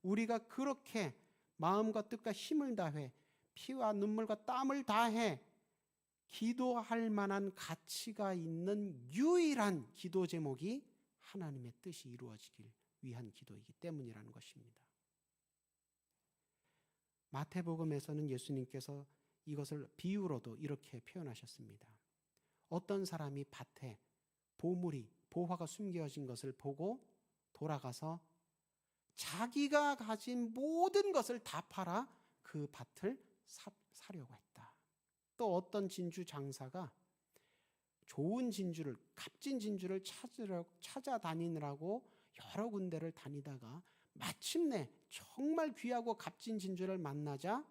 우리가 그렇게 마음과 뜻과 힘을 다해 피와 눈물과 땀을 다해 기도할 만한 가치가 있는 유일한 기도 제목이 하나님의 뜻이 이루어지길 위한 기도이기 때문이라는 것입니다. 마태복음에서는 예수님께서 이것을 비유로도 이렇게 표현하셨습니다. 어떤 사람이 밭에 보화가 숨겨진 것을 보고 돌아가서 자기가 가진 모든 것을 다 팔아 그 밭을 사려고 했다. 또 어떤 진주 장사가 좋은 진주를, 값진 진주를 찾아다니느라고 여러 군데를 다니다가 마침내 정말 귀하고 값진 진주를 만나자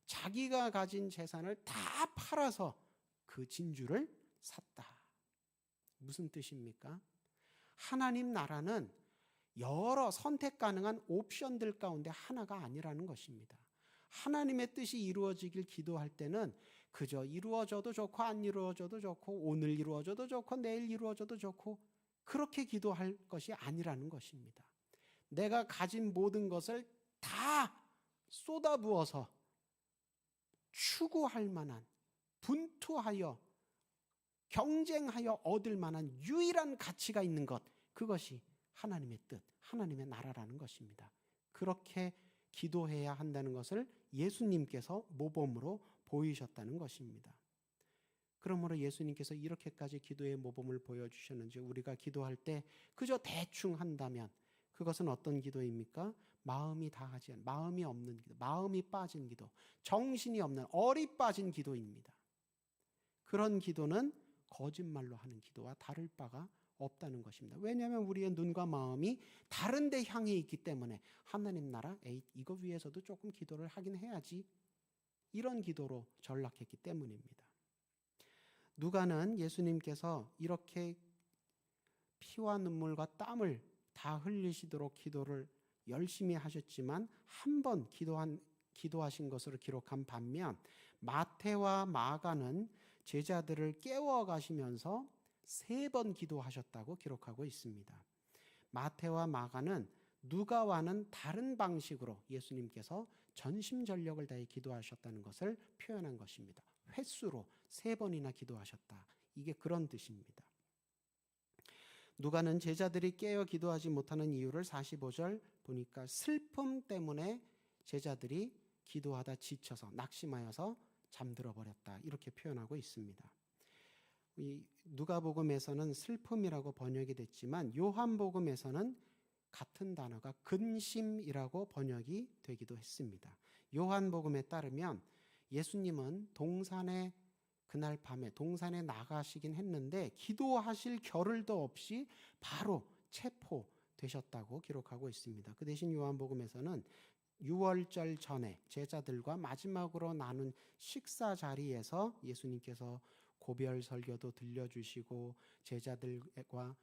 자기가 가진 재산을 다 팔아서 그 진주를 샀다. 무슨 뜻입니까? 하나님 나라는 여러 선택 가능한 옵션들 가운데 하나가 아니라는 것입니다. 하나님의 뜻이 이루어지길 기도할 때는 그저 이루어져도 좋고 안 이루어져도 좋고 오늘 이루어져도 좋고 내일 이루어져도 좋고 그렇게 기도할 것이 아니라는 것입니다. 내가 가진 모든 것을 다 쏟아부어서 추구할 만한, 분투하여 경쟁하여 얻을 만한 유일한 가치가 있는 것, 그것이 하나님의 뜻, 하나님의 나라라는 것입니다. 그렇게 기도해야 한다는 것을 예수님께서 모범으로 보이셨다는 것입니다. 그러므로 예수님께서 이렇게까지 기도의 모범을 보여주셨는지 우리가 기도할 때 그저 대충 한다면 그것은 어떤 기도입니까? 마음이 다하지 않은, 마음이 없는 기도, 마음이 빠진 기도, 정신이 없는 얼이 빠진 기도입니다. 그런 기도는 거짓말로 하는 기도와 다를 바가 없다는 것입니다. 왜냐하면 우리의 눈과 마음이 다른 데 향해 있기 때문에 하나님 나라, 이거 위해서도 조금 기도를 하긴 해야지, 이런 기도로 전락했기 때문입니다. 누가는 예수님께서 이렇게 피와 눈물과 땀을 다 흘리시도록 기도를 열심히 하셨지만 한 번 기도하신 것으로 기록한 반면 마태와 마가는 제자들을 깨워 가시면서 3번 기도하셨다고 기록하고 있습니다. 마태와 마가는 누가와는 다른 방식으로 예수님께서 전심전력을 다해 기도하셨다는 것을 표현한 것입니다. 횟수로 3번이나 기도하셨다. 이게 그런 뜻입니다. 누가는 제자들이 깨어 기도하지 못하는 이유를 45절 보니까 슬픔 때문에 제자들이 기도하다 지쳐서 낙심하여서 잠들어 버렸다. 이렇게 표현하고 있습니다. 이 누가복음에서는 슬픔이라고 번역이 됐지만 요한복음에서는 같은 단어가 근심이라고 번역이 되기도 했습니다. 요한복음에 따르면 예수님은 동산에 그날 밤에 동산에 나가시긴 했는데 기도하실 겨를도 없이 바로 체포되셨다고 기록하고 있습니다. 그 대신 요한복음에서는 유월절 전에 제자들과 마지막으로 나눈 식사 자리에서 예수님께서 고별 설교도 들려주시고 제자들과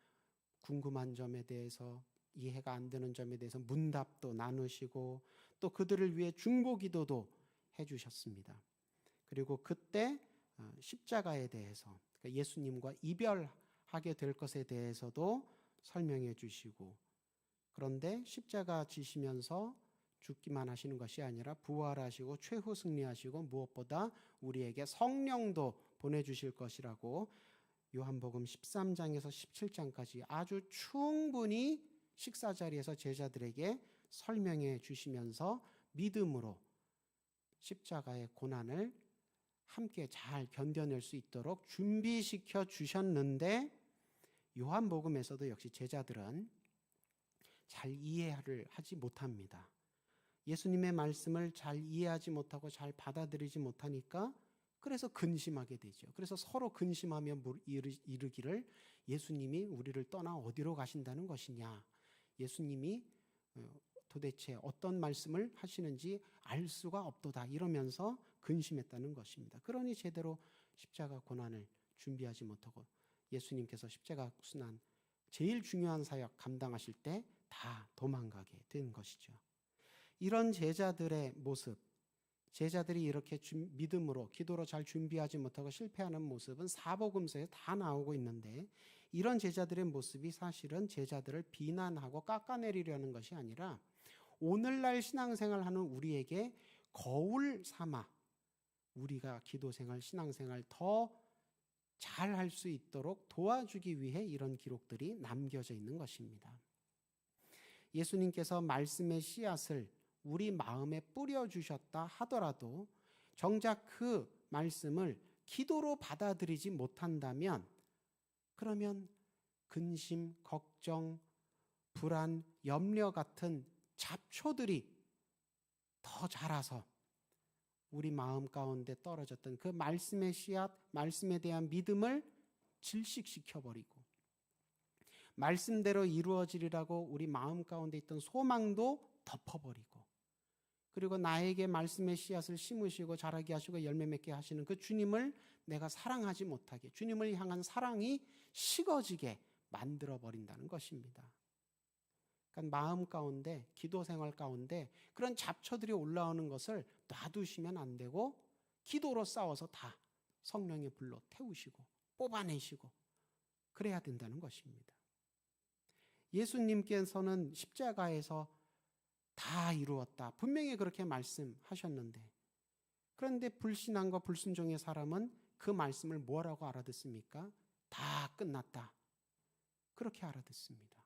궁금한 점에 대해서 이해가 안 되는 점에 대해서 문답도 나누시고 또 그들을 위해 중보기도도 해주셨습니다. 그리고 그때 십자가에 대해서 그러니까 예수님과 이별하게 될 것에 대해서도 설명해 주시고 그런데 십자가 지시면서 죽기만 하시는 것이 아니라 부활하시고 최후 승리하시고 무엇보다 우리에게 성령도 보내주실 것이라고 요한복음 13장에서 17장까지 아주 충분히 식사 자리에서 제자들에게 설명해 주시면서 믿음으로 십자가의 고난을 함께 잘 견뎌낼 수 있도록 준비시켜 주셨는데 요한복음에서도 역시 제자들은 잘 이해를 하지 못합니다. 예수님의 말씀을 잘 이해하지 못하고 잘 받아들이지 못하니까 그래서 근심하게 되죠. 그래서 서로 근심하며 이르기를 예수님이 우리를 떠나 어디로 가신다는 것이냐. 예수님이 도대체 어떤 말씀을 하시는지 알 수가 없도다 이러면서 근심했다는 것입니다. 그러니 제대로 십자가 고난을 준비하지 못하고 예수님께서 십자가 순환 제일 중요한 사역 감당하실 때 다 도망가게 된 것이죠. 이런 제자들의 모습, 제자들이 이렇게 믿음으로 기도로 잘 준비하지 못하고 실패하는 모습은 사복음서에 다 나오고 있는데 이런 제자들의 모습이 사실은 제자들을 비난하고 깎아내리려는 것이 아니라 오늘날 신앙생활하는 우리에게 거울 삼아 우리가 기도생활, 신앙생활 더 잘할 수 있도록 도와주기 위해 이런 기록들이 남겨져 있는 것입니다. 예수님께서 말씀의 씨앗을 우리 마음에 뿌려주셨다 하더라도 정작 그 말씀을 기도로 받아들이지 못한다면 그러면 근심, 걱정, 불안, 염려 같은 잡초들이 더 자라서 우리 마음 가운데 떨어졌던 그 말씀의 씨앗, 말씀에 대한 믿음을 질식시켜버리고 말씀대로 이루어지리라고 우리 마음 가운데 있던 소망도 덮어버리고 그리고 나에게 말씀의 씨앗을 심으시고 자라게 하시고 열매 맺게 하시는 그 주님을 내가 사랑하지 못하게 주님을 향한 사랑이 식어지게 만들어버린다는 것입니다. 그러니까 마음 가운데 기도 생활 가운데 그런 잡초들이 올라오는 것을 놔두시면 안 되고 기도로 싸워서 다 성령의 불로 태우시고 뽑아내시고 그래야 된다는 것입니다. 예수님께서는 십자가에서 다 이루었다. 분명히 그렇게 말씀하셨는데 그런데 불신앙과 불순종의 사람은 그 말씀을 뭐라고 알아듣습니까? 다 끝났다. 그렇게 알아듣습니다.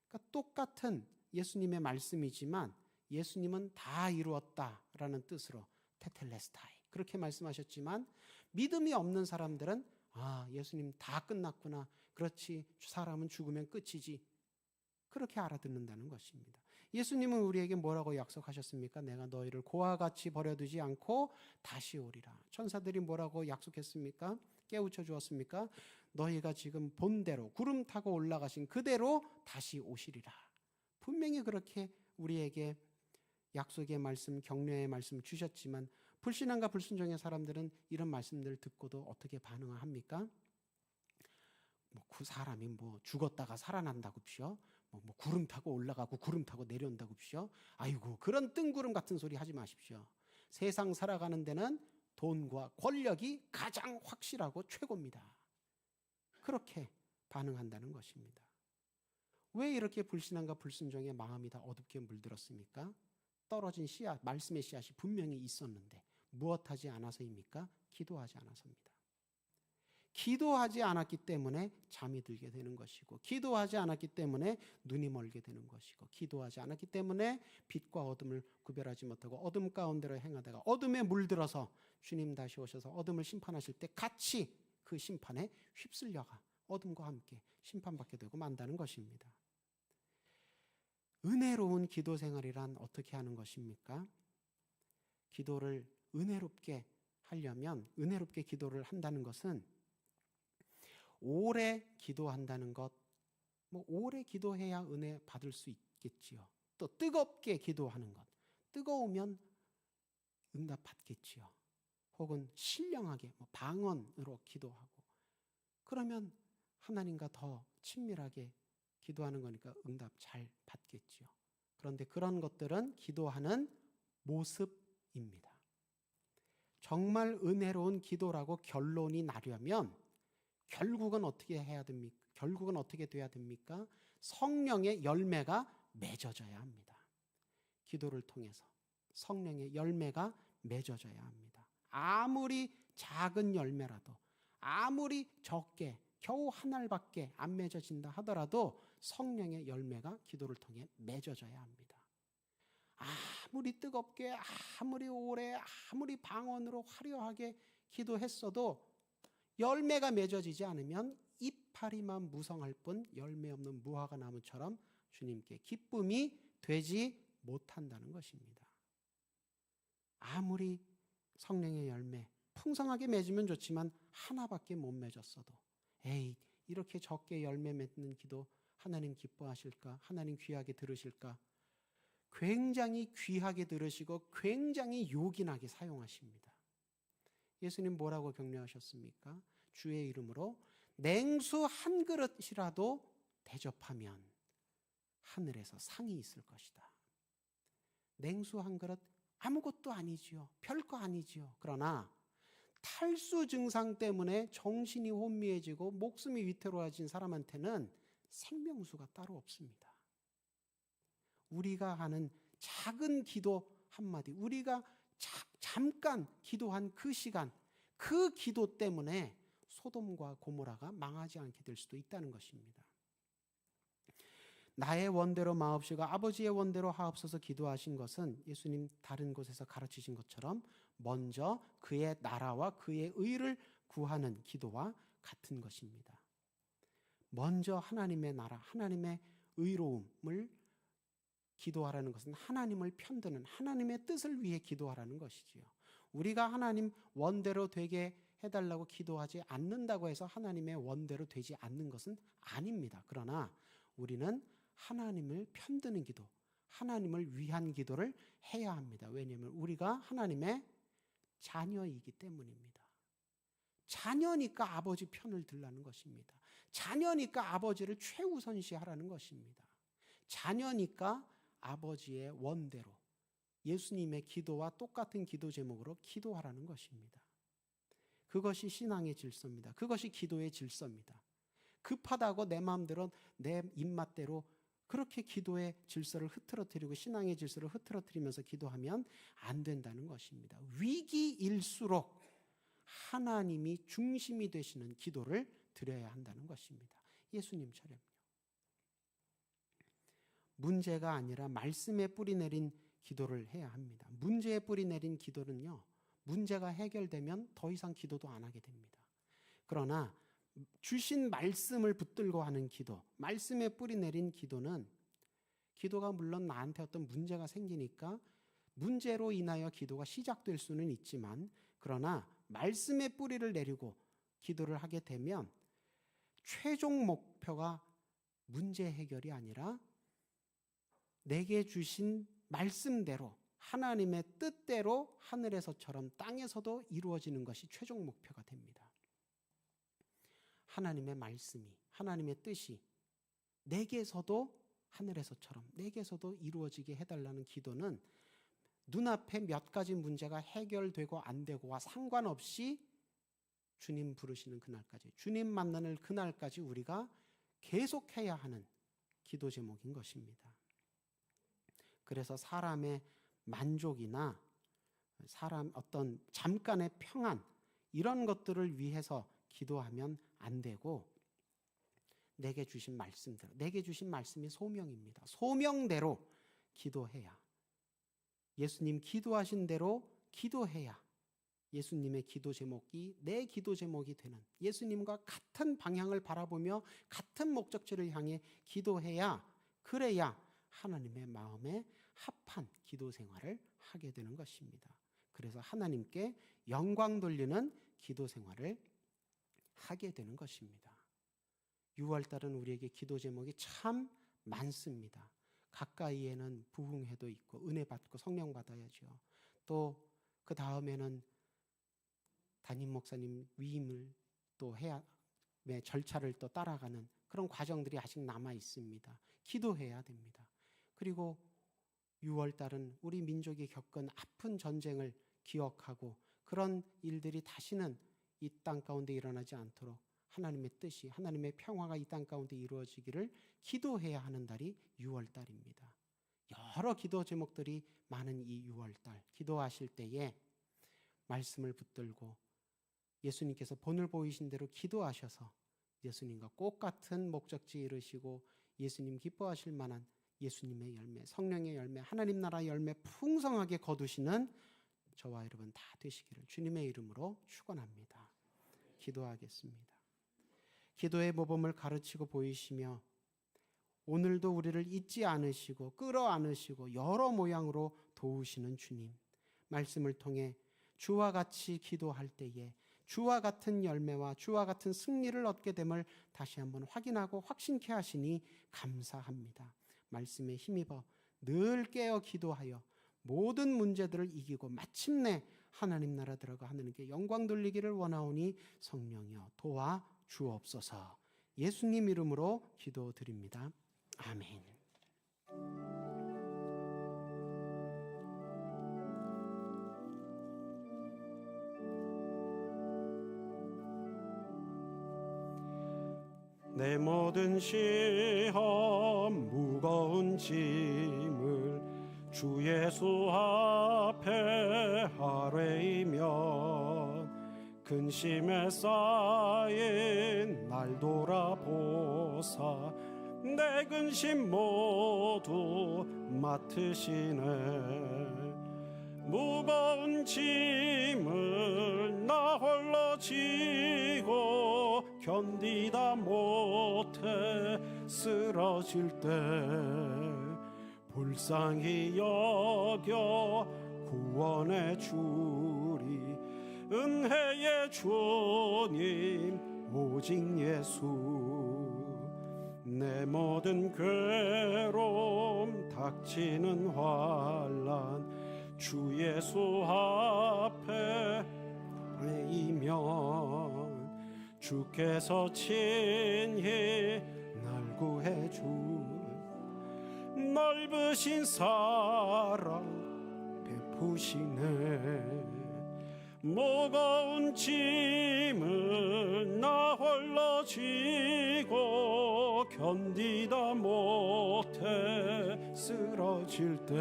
그러니까 똑같은 예수님의 말씀이지만 예수님은 다 이루었다라는 뜻으로 테텔레스타이 그렇게 말씀하셨지만 믿음이 없는 사람들은 예수님 다 끝났구나. 그렇지 사람은 죽으면 끝이지. 그렇게 알아듣는다는 것입니다. 예수님은 우리에게 뭐라고 약속하셨습니까? 내가 너희를 고와 같이 버려두지 않고 다시 오리라. 천사들이 뭐라고 약속했습니까? 깨우쳐 주었습니까? 너희가 지금 본대로 구름 타고 올라가신 그대로 다시 오시리라. 분명히 그렇게 우리에게 약속의 말씀, 격려의 말씀을 주셨지만 불신앙과 불순종의 사람들은 이런 말씀들을 듣고도 어떻게 반응합니까? 그 사람이 죽었다가 살아난다고쇼? 구름 타고 올라가고 구름 타고 내려온다고쇼? 아이고, 그런 뜬구름 같은 소리 하지 마십시오. 세상 살아가는 데는 돈과 권력이 가장 확실하고 최고입니다. 그렇게 반응한다는 것입니다. 왜 이렇게 불신앙과 불순종의 마음이 다 어둡게 물들었습니까? 떨어진 씨앗, 말씀의 씨앗이 분명히 있었는데 무엇하지 않아서입니까? 기도하지 않아서입니다. 기도하지 않았기 때문에 잠이 들게 되는 것이고, 기도하지 않았기 때문에 눈이 멀게 되는 것이고, 기도하지 않았기 때문에 빛과 어둠을 구별하지 못하고 어둠 가운데로 행하다가 어둠에 물들어서 주님 다시 오셔서 어둠을 심판하실 때 같이 그 심판에 휩쓸려가 어둠과 함께 심판받게 되고 만다는 것입니다. 은혜로운 기도 생활이란 어떻게 하는 것입니까? 기도를 은혜롭게 하려면, 은혜롭게 기도를 한다는 것은 오래 기도한다는 것, 오래 기도해야 은혜 받을 수 있겠지요. 또 뜨겁게 기도하는 것, 뜨거우면 응답 받겠지요. 혹은 신령하게 방언으로 기도하고, 그러면 하나님과 더 친밀하게 기도하는 거니까 응답 잘 받겠지요. 그런데 그런 것들은 기도하는 모습입니다. 정말 은혜로운 기도라고 결론이 나려면 결국은 어떻게 해야 됩니까? 결국은 어떻게 돼야 됩니까? 성령의 열매가 맺어져야 합니다. 기도를 통해서 성령의 열매가 맺어져야 합니다. 아무리 작은 열매라도, 아무리 적게 겨우 한 알밖에 안 맺어진다 하더라도 성령의 열매가 기도를 통해 맺어져야 합니다. 아무리 뜨겁게, 아무리 오래, 아무리 방언으로 화려하게 기도했어도 열매가 맺어지지 않으면 이파리만 무성할 뿐 열매 없는 무화과 나무처럼 주님께 기쁨이 되지 못한다는 것입니다. 아무리 성령의 열매 풍성하게 맺으면 좋지만 하나밖에 못 맺었어도, 에이, 이렇게 적게 열매 맺는 기도 하나님 기뻐하실까? 하나님 귀하게 들으실까? 굉장히 귀하게 들으시고 굉장히 요긴하게 사용하십니다. 예수님 뭐라고 격려하셨습니까? 주의 이름으로 냉수 한 그릇이라도 대접하면 하늘에서 상이 있을 것이다. 냉수 한 그릇 아무것도 아니지요. 별거 아니지요. 그러나 탈수 증상 때문에 정신이 혼미해지고 목숨이 위태로워진 사람한테는 생명수가 따로 없습니다. 우리가 하는 작은 기도 한마디, 우리가 잠깐 기도한 그 시간, 그 기도 때문에 소돔과 고모라가 망하지 않게 될 수도 있다는 것입니다. 나의 원대로 마옵시고 아버지의 원대로 하옵소서 기도하신 것은 예수님 다른 곳에서 가르치신 것처럼 먼저 그의 나라와 그의 의를 구하는 기도와 같은 것입니다. 먼저 하나님의 나라, 하나님의 의로움을 기도하라는 것은 하나님을 편드는 하나님의 뜻을 위해 기도하라는 것이지요. 우리가 하나님 원대로 되게 해달라고 기도하지 않는다고 해서 하나님의 원대로 되지 않는 것은 아닙니다. 그러나 우리는 하나님을 편드는 기도, 하나님을 위한 기도를 해야 합니다. 왜냐하면 우리가 하나님의 자녀이기 때문입니다. 자녀니까 아버지 편을 들라는 것입니다. 자녀니까 아버지를 최우선시하라는 것입니다. 자녀니까 아버지의 원대로 예수님의 기도와 똑같은 기도 제목으로 기도하라는 것입니다. 그것이 신앙의 질서입니다. 그것이 기도의 질서입니다. 급하다고 내 마음대로 내 입맛대로 그렇게 기도의 질서를 흐트러뜨리고 신앙의 질서를 흐트러뜨리면서 기도하면 안 된다는 것입니다. 위기일수록 하나님이 중심이 되시는 기도를 드려야 한다는 것입니다. 예수님처럼요. 문제가 아니라 말씀에 뿌리 내린 기도를 해야 합니다. 문제에 뿌리 내린 기도는요, 문제가 해결되면 더 이상 기도도 안 하게 됩니다. 그러나 주신 말씀을 붙들고 하는 기도, 말씀에 뿌리 내린 기도는 기도가 물론 나한테 어떤 문제가 생기니까 문제로 인하여 기도가 시작될 수는 있지만, 그러나 말씀에 뿌리를 내리고 기도를 하게 되면 최종 목표가 문제 해결이 아니라 내게 주신 말씀대로 하나님의 뜻대로 하늘에서처럼 땅에서도 이루어지는 것이 최종 목표가 됩니다. 하나님의 말씀이, 하나님의 뜻이 내게서도 하늘에서처럼 내게서도 이루어지게 해달라는 기도는 눈앞에 몇 가지 문제가 해결되고 안 되고와 상관없이 주님 부르시는 그날까지, 주님 만나는 그날까지 우리가 계속해야 하는 기도 제목인 것입니다. 그래서 사람의 만족이나 사람 어떤 잠깐의 평안 이런 것들을 위해서 기도하면 안 되고 내게 주신 말씀대로, 내게 주신 말씀이 소명입니다. 소명대로 기도해야, 예수님 기도하신 대로 기도해야 예수님의 기도 제목이 내 기도 제목이 되는, 예수님과 같은 방향을 바라보며 같은 목적지를 향해 기도해야, 그래야 하나님의 마음에 합한 기도 생활을 하게 되는 것입니다. 그래서 하나님께 영광 돌리는 기도 생활을 하게 되는 것입니다. 6월달은 우리에게 기도 제목이 참 많습니다. 가까이에는 부흥회도 있고 은혜 받고 성령 받아야죠. 또 그 다음에는 담임 목사님 위임을 또 해야, 절차를 또 따라가는 그런 과정들이 아직 남아 있습니다. 기도해야 됩니다. 그리고 6월달은 우리 민족이 겪은 아픈 전쟁을 기억하고 그런 일들이 다시는 이 땅 가운데 일어나지 않도록 하나님의 뜻이, 하나님의 평화가 이 땅 가운데 이루어지기를 기도해야 하는 달이 6월달입니다. 여러 기도 제목들이 많은 이 6월달, 기도하실 때에 말씀을 붙들고 예수님께서 본을 보이신 대로 기도하셔서 예수님과 똑같은 목적지에 이르시고 예수님 기뻐하실 만한 예수님의 열매, 성령의 열매, 하나님 나라의 열매 풍성하게 거두시는 저와 여러분 다 되시기를 주님의 이름으로 축원합니다. 기도하겠습니다. 기도의 모범을 가르치고 보이시며 오늘도 우리를 잊지 않으시고 끌어안으시고 여러 모양으로 도우시는 주님, 말씀을 통해 주와 같이 기도할 때에 주와 같은 열매와 주와 같은 승리를 얻게 됨을 다시 한번 확인하고 확신케 하시니 감사합니다. 말씀에 힘입어 늘 깨어 기도하여 모든 문제들을 이기고 마침내 하나님 나라 들어가 하느님께 영광 돌리기를 원하오니 성령이여 도와 주옵소서. 예수님 이름으로 기도드립니다. 아멘. 내 모든 시험 무거운 짐을 주 예수 앞에 아뢰이면 근심에 쌓인 날 돌아보사 내 근심 모두 맡으시네. 무거운 짐을 나 홀로 지고 견디다 못해 쓰러질 때 불쌍히 여겨 구원해 주리. 은혜의 주님 오직 예수. 내 모든 괴로움 닥치는 환난 주 예수 앞에 이면 주께서 친히 날 구해 주. 넓으신 사랑 베푸시네. 무거운 짐을 나 홀로 지고 견디다 못해 쓰러질 때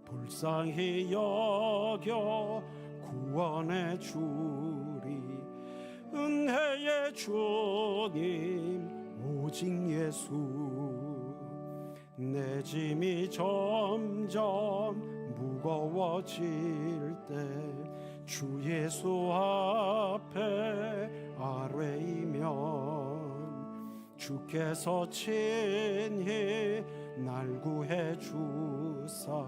불쌍히 여겨 구원해 주리. 은혜의 주님 오직 예수. 내 짐이 점점 무거워질 때 주 예수 앞에 아뢰이면 주께서 친히 날 구해 주사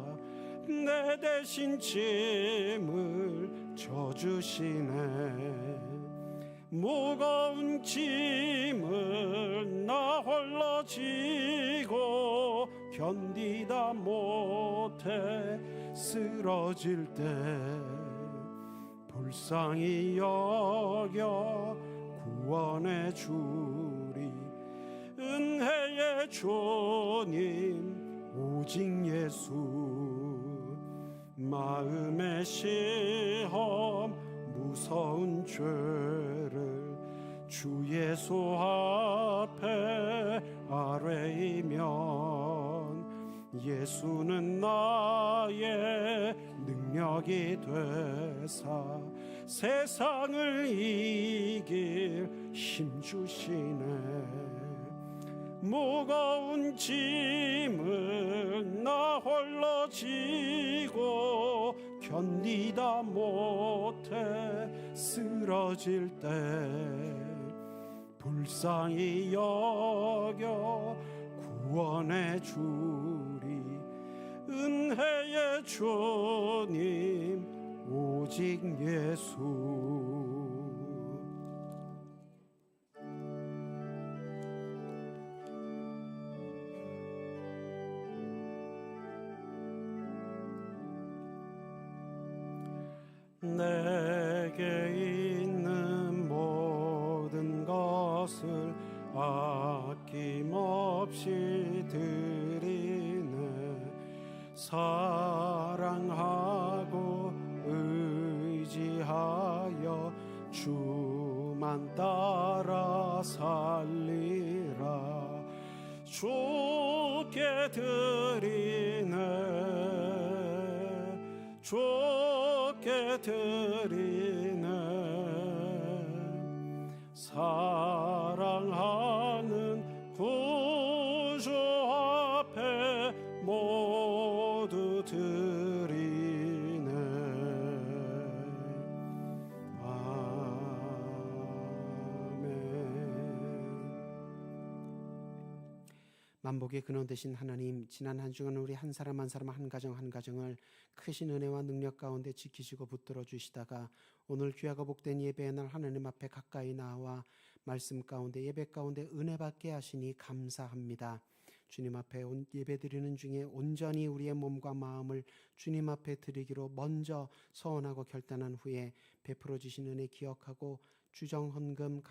내 대신 짐을 져주시네. 무거운 짐을 나 홀로 지고 견디다 못해 쓰러질 때 불쌍히 여겨 구원해 주리. 은혜의 주님 오직 예수, 마음의 시험 무서운 죄를 주 예수 앞에 아뢰이면 예수는 나의 능력이 되사 세상을 이길 힘 주시네. 무거운 짐을 나 홀로 지고 견디다 못해 쓰러질 때 불쌍히 여겨 구원해 주리. 은혜의 주님 오직 예수. 내게 있는 모든 것을 아낌없이 드리네. 사랑하고 의지하여 주만 따라 살리라. 주께 드리네. 주께 드리네. 사랑하는 구주 앞에 모두 드리네. 아멘. 만복의 근원 되신 하나님, 지난 한 주간 우리 한 사람 한 사람 한 가정 한 가정을 크신 은혜와 능력 가운데 지키시고 붙들어 주시다가 오늘 귀하고 복된 예배의 날 하나님 앞에 가까이 나와 말씀 가운데 예배 가운데 은혜 받게 하시니 감사합니다. 주님 앞에 예배 드리는 중에 온전히 우리의 몸과 마음을 주님 앞에 드리기로 먼저 서원하고 결단한 후에 베풀어 주신 은혜 기억하고 주정 헌금,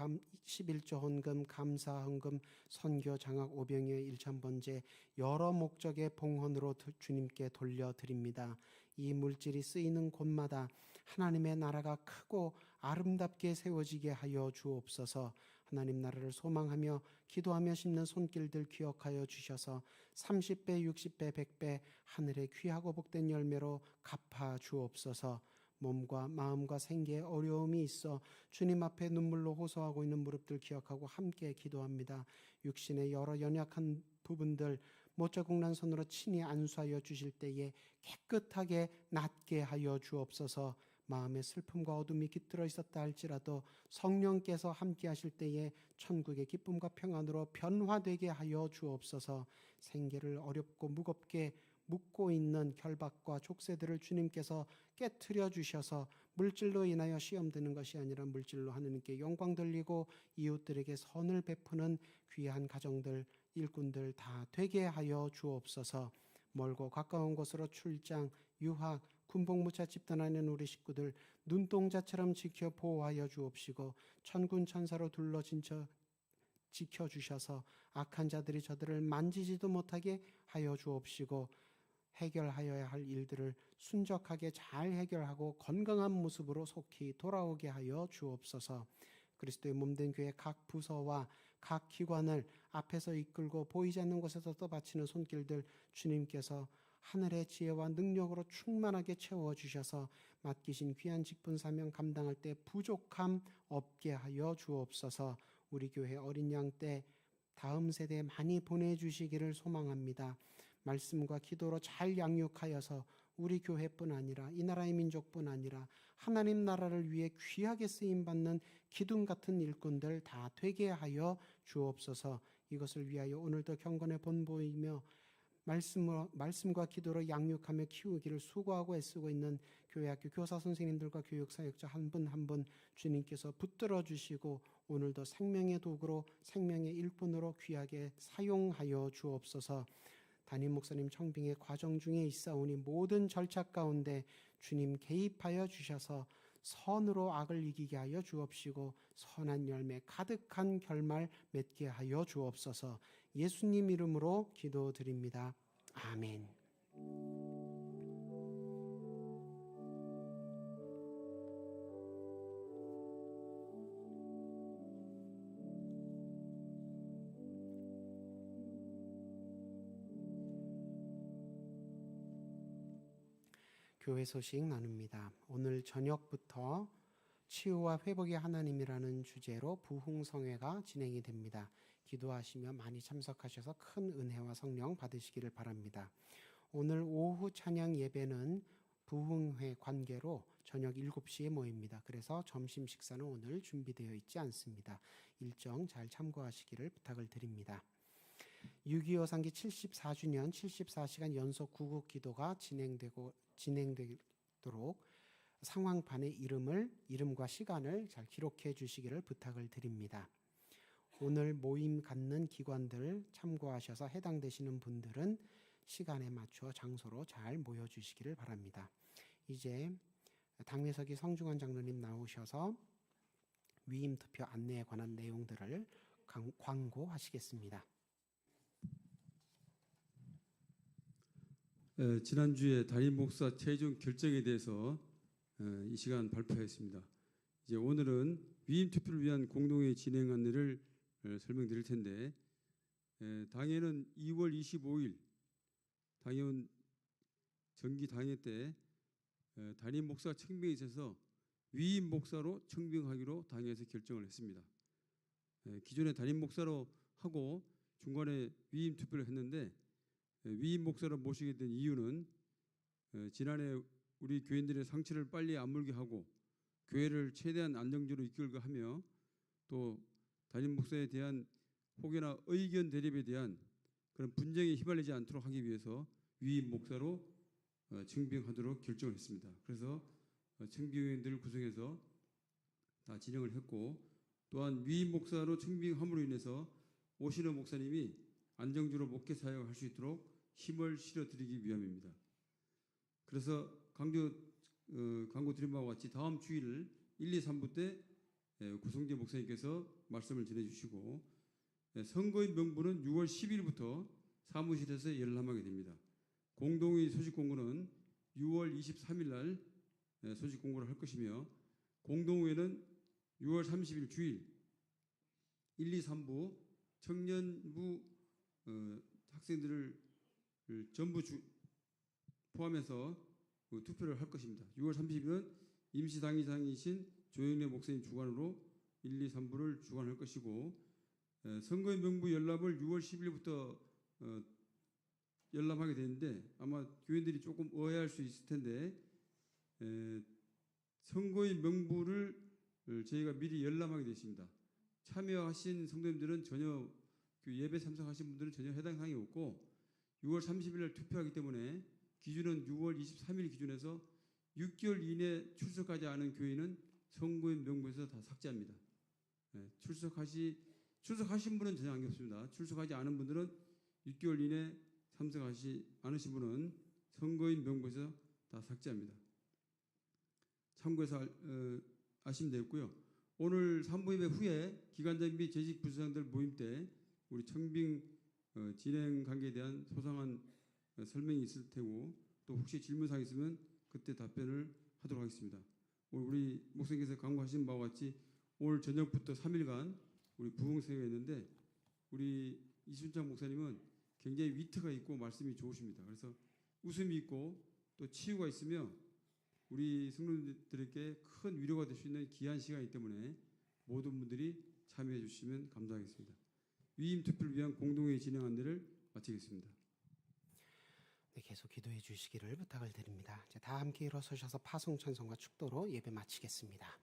11조 헌금, 감사 헌금, 선교 장학 오병이어 일천번제 여러 목적의 봉헌으로 주님께 돌려드립니다. 이 물질이 쓰이는 곳마다 하나님의 나라가 크고 아름답게 세워지게 하여 주옵소서. 하나님 나라를 소망하며 기도하며 심는 손길들 기억하여 주셔서 30배, 60배, 100배 하늘의 귀하고 복된 열매로 갚아 주옵소서. 몸과 마음과 생계에 어려움이 있어 주님 앞에 눈물로 호소하고 있는 무릎들 기억하고 함께 기도합니다. 육신의 여러 연약한 부분들 모짜국난 손으로 친히 안수하여 주실 때에 깨끗하게 낫게 하여 주옵소서. 마음의 슬픔과 어둠이 깃들어 있었다 할지라도 성령께서 함께 하실 때에 천국의 기쁨과 평안으로 변화되게 하여 주옵소서. 생계를 어렵고 무겁게 묶고 있는 결박과 족쇄들을 주님께서 깨트려 주셔서 물질로 인하여 시험 드는 것이 아니라 물질로 하느님께 영광 돌리고 이웃들에게 선을 베푸는 귀한 가정들, 일꾼들 다 되게 하여 주옵소서. 멀고 가까운 곳으로 출장, 유학, 군복무차 집단하는 우리 식구들 눈동자처럼 지켜 보호하여 주옵시고 천군 천사로 둘러진 지켜주셔서 악한 자들이 저들을 만지지도 못하게 하여 주옵시고 해결하여야 할 일들을 순적하게 잘 해결하고 건강한 모습으로 속히 돌아오게 하여 주옵소서. 그리스도의 몸된 교회 각 부서와 각 기관을 앞에서 이끌고 보이지 않는 곳에서 떠받치는 손길들 주님께서 하늘의 지혜와 능력으로 충만하게 채워주셔서 맡기신 귀한 직분 사명 감당할 때 부족함 없게 하여 주옵소서. 우리 교회 어린 양 때 다음 세대에 많이 보내주시기를 소망합니다. 말씀과 기도로 잘 양육하여서 우리 교회뿐 아니라 이 나라의 민족뿐 아니라 하나님 나라를 위해 귀하게 쓰임받는 기둥 같은 일꾼들 다 되게 하여 주옵소서. 이것을 위하여 오늘도 경건에 본보이며 말씀과 기도로 양육하며 키우기를 수고하고 애쓰고 있는 교회학교 교사 선생님들과 교육사역자 한 분 한 분 주님께서 붙들어 주시고 오늘도 생명의 도구로 생명의 일꾼으로 귀하게 사용하여 주옵소서. 담임 목사님 청빙의 과정 중에 있사오니 모든 절차 가운데 주님 개입하여 주셔서 선으로 악을 이기게 하여 주옵시고 선한 열매 가득한 결말 맺게 하여 주옵소서. 예수님 이름으로 기도드립니다. 아멘. 교회 소식 나눕니다. 오늘 저녁부터 치유와 회복의 하나님이라는 주제로 부흥성회가 진행이 됩니다. 기도하시며 많이 참석하셔서 큰 은혜와 성령 받으시기를 바랍니다. 오늘 오후 찬양 예배는 부흥회 관계로 저녁 7시에 모입니다. 그래서 점심 식사는 오늘 준비되어 있지 않습니다. 일정 잘 참고하시기를 부탁을 드립니다. 6.25 상기 74주년 74시간 연속 구국 기도가 진행되도록 상황판에 이름과 시간을 잘 기록해 주시기를 부탁을 드립니다. 오늘 모임 갖는 기관들 참고하셔서 해당되시는 분들은 시간에 맞춰 장소로 잘 모여주시기를 바랍니다. 이제 당회석이 성중환 장로님 나오셔서 위임 투표 안내에 관한 내용들을 광고하시겠습니다. 지난주에 담임 목사 최종 결정에 대해서 이 시간 발표했습니다. 이제 오늘은 위임 투표를 위한 공동회의 진행 안내를 설명드릴 텐데, 당회는 2월 25일 당회원 정기 당회 때 담임 목사 청빙에 있어서 위임 목사로 청빙하기로 당회에서 결정을 했습니다. 기존에 담임 목사로 하고 중간에 위임 투표를 했는데, 위임 목사로 모시게 된 이유는 지난해 우리 교인들의 상처를 빨리 아물게 하고 교회를 최대한 안정적으로 이끌고 하며 또 담임 목사에 대한 혹여나 의견 대립에 대한 그런 분쟁에 휘말리지 않도록 하기 위해서 위임 목사로 청빙하도록 결정을 했습니다. 그래서 청빙위원들을 구성해서 다 진행을 했고, 또한 위임 목사로 청빙함으로 인해서 오신호 목사님이 안정적으로 목회 사역을 할 수 있도록 힘을 실어드리기 위함입니다. 그래서 광고 드린 바와 같이 다음 주일 1, 2, 3부 때 구성재 목사님께서 말씀을 전해주시고, 선거인 명부는 6월 10일부터 사무실에서 열람하게 됩니다. 공동회의 소식 공고는 6월 23일 날 소식 공고를 할 것이며, 공동회의는 6월 30일 주일 1, 2, 3부 청년부 학생들을 전부 포함해서 투표를 할 것입니다. 6월 30일은 임시당의장이신 조영래 목사님 주관으로 1, 2, 3부를 주관할 것이고, 선거인 명부 열람을 6월 10일부터 열람하게 되는데 아마 교인들이 조금 오해할 수 있을 텐데, 선거인 명부를 저희가 미리 열람하게 되어 있습니다. 참여하신 성도님들은 전혀 예배 참석하신 분들은 전혀 해당 사항이 없고, 6월 30일 날 투표하기 때문에 기준은 6월 23일 기준에서 6개월 이내 출석하지 않은 교인은 선거인 명부에서 다 삭제합니다. 출석하신 분은 전혀 관계 없습니다. 출석하지 않은 분들은 6개월 이내 참석하지 않으신 분은 선거인 명부에서 다 삭제합니다. 참고해서 아시면 되겠고요. 오늘 3부 예배 후에 기관장 및 재직 부서장들 모임 때 우리 청빙 진행 관계에 대한 소상한 설명이 있을 테고, 또 혹시 질문사항 있으면 그때 답변을 하도록 하겠습니다. 오늘 우리 목사님께서 강구하신 바와 같이 오늘 저녁부터 3일간 우리 부흥세회가 있는데, 우리 이순창 목사님은 굉장히 위트가 있고 말씀이 좋으십니다. 그래서 웃음이 있고 또 치유가 있으며 우리 성도들에게 큰 위로가 될 수 있는 귀한 시간이기 때문에 모든 분들이 참여해 주시면 감사하겠습니다. 위임 투표를 위한 공동회의 진행 안내를 마치겠습니다. 네, 계속 기도해 주시기를 부탁을 드립니다. 이제 다 함께 일어서셔서 파송 찬송과 축도로 예배 마치겠습니다.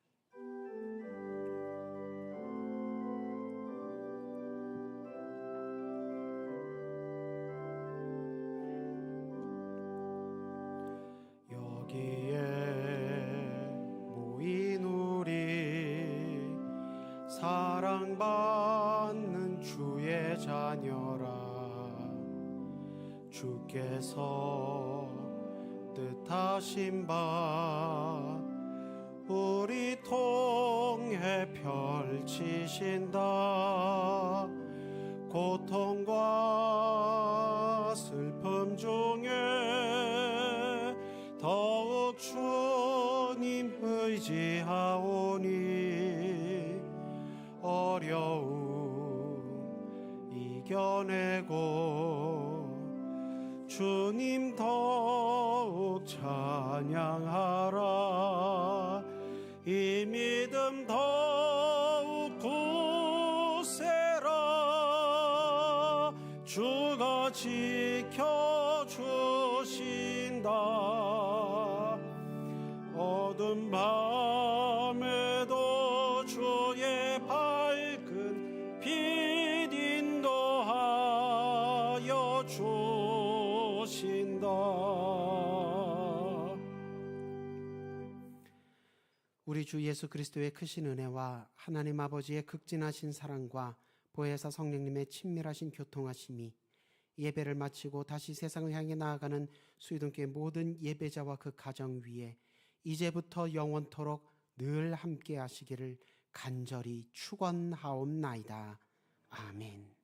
여기에 모인 우리 사랑받는 주의 자녀라. 주께서 뜻하신 바 우리 통해 펼치신다. 고통과 슬픔 중에 더욱 주님 의지하오니 어려움 이겨내고 주님 더욱 찬양하라. 이 믿음 더욱 굳세라. 주가 지켜주신다. 어두운 밤에도 주의 밝은 빛 인도하여 주신다. 우리 주 예수 그리스도의 크신 은혜와 하나님 아버지의 극진하신 사랑과 보혜사 성령님의 친밀하신 교통하심이 예배를 마치고 다시 세상을 향해 나아가는 수유동교회 모든 예배자와 그 가정 위에 이제부터 영원토록 늘 함께 하시기를 간절히 축원하옵나이다. 아멘.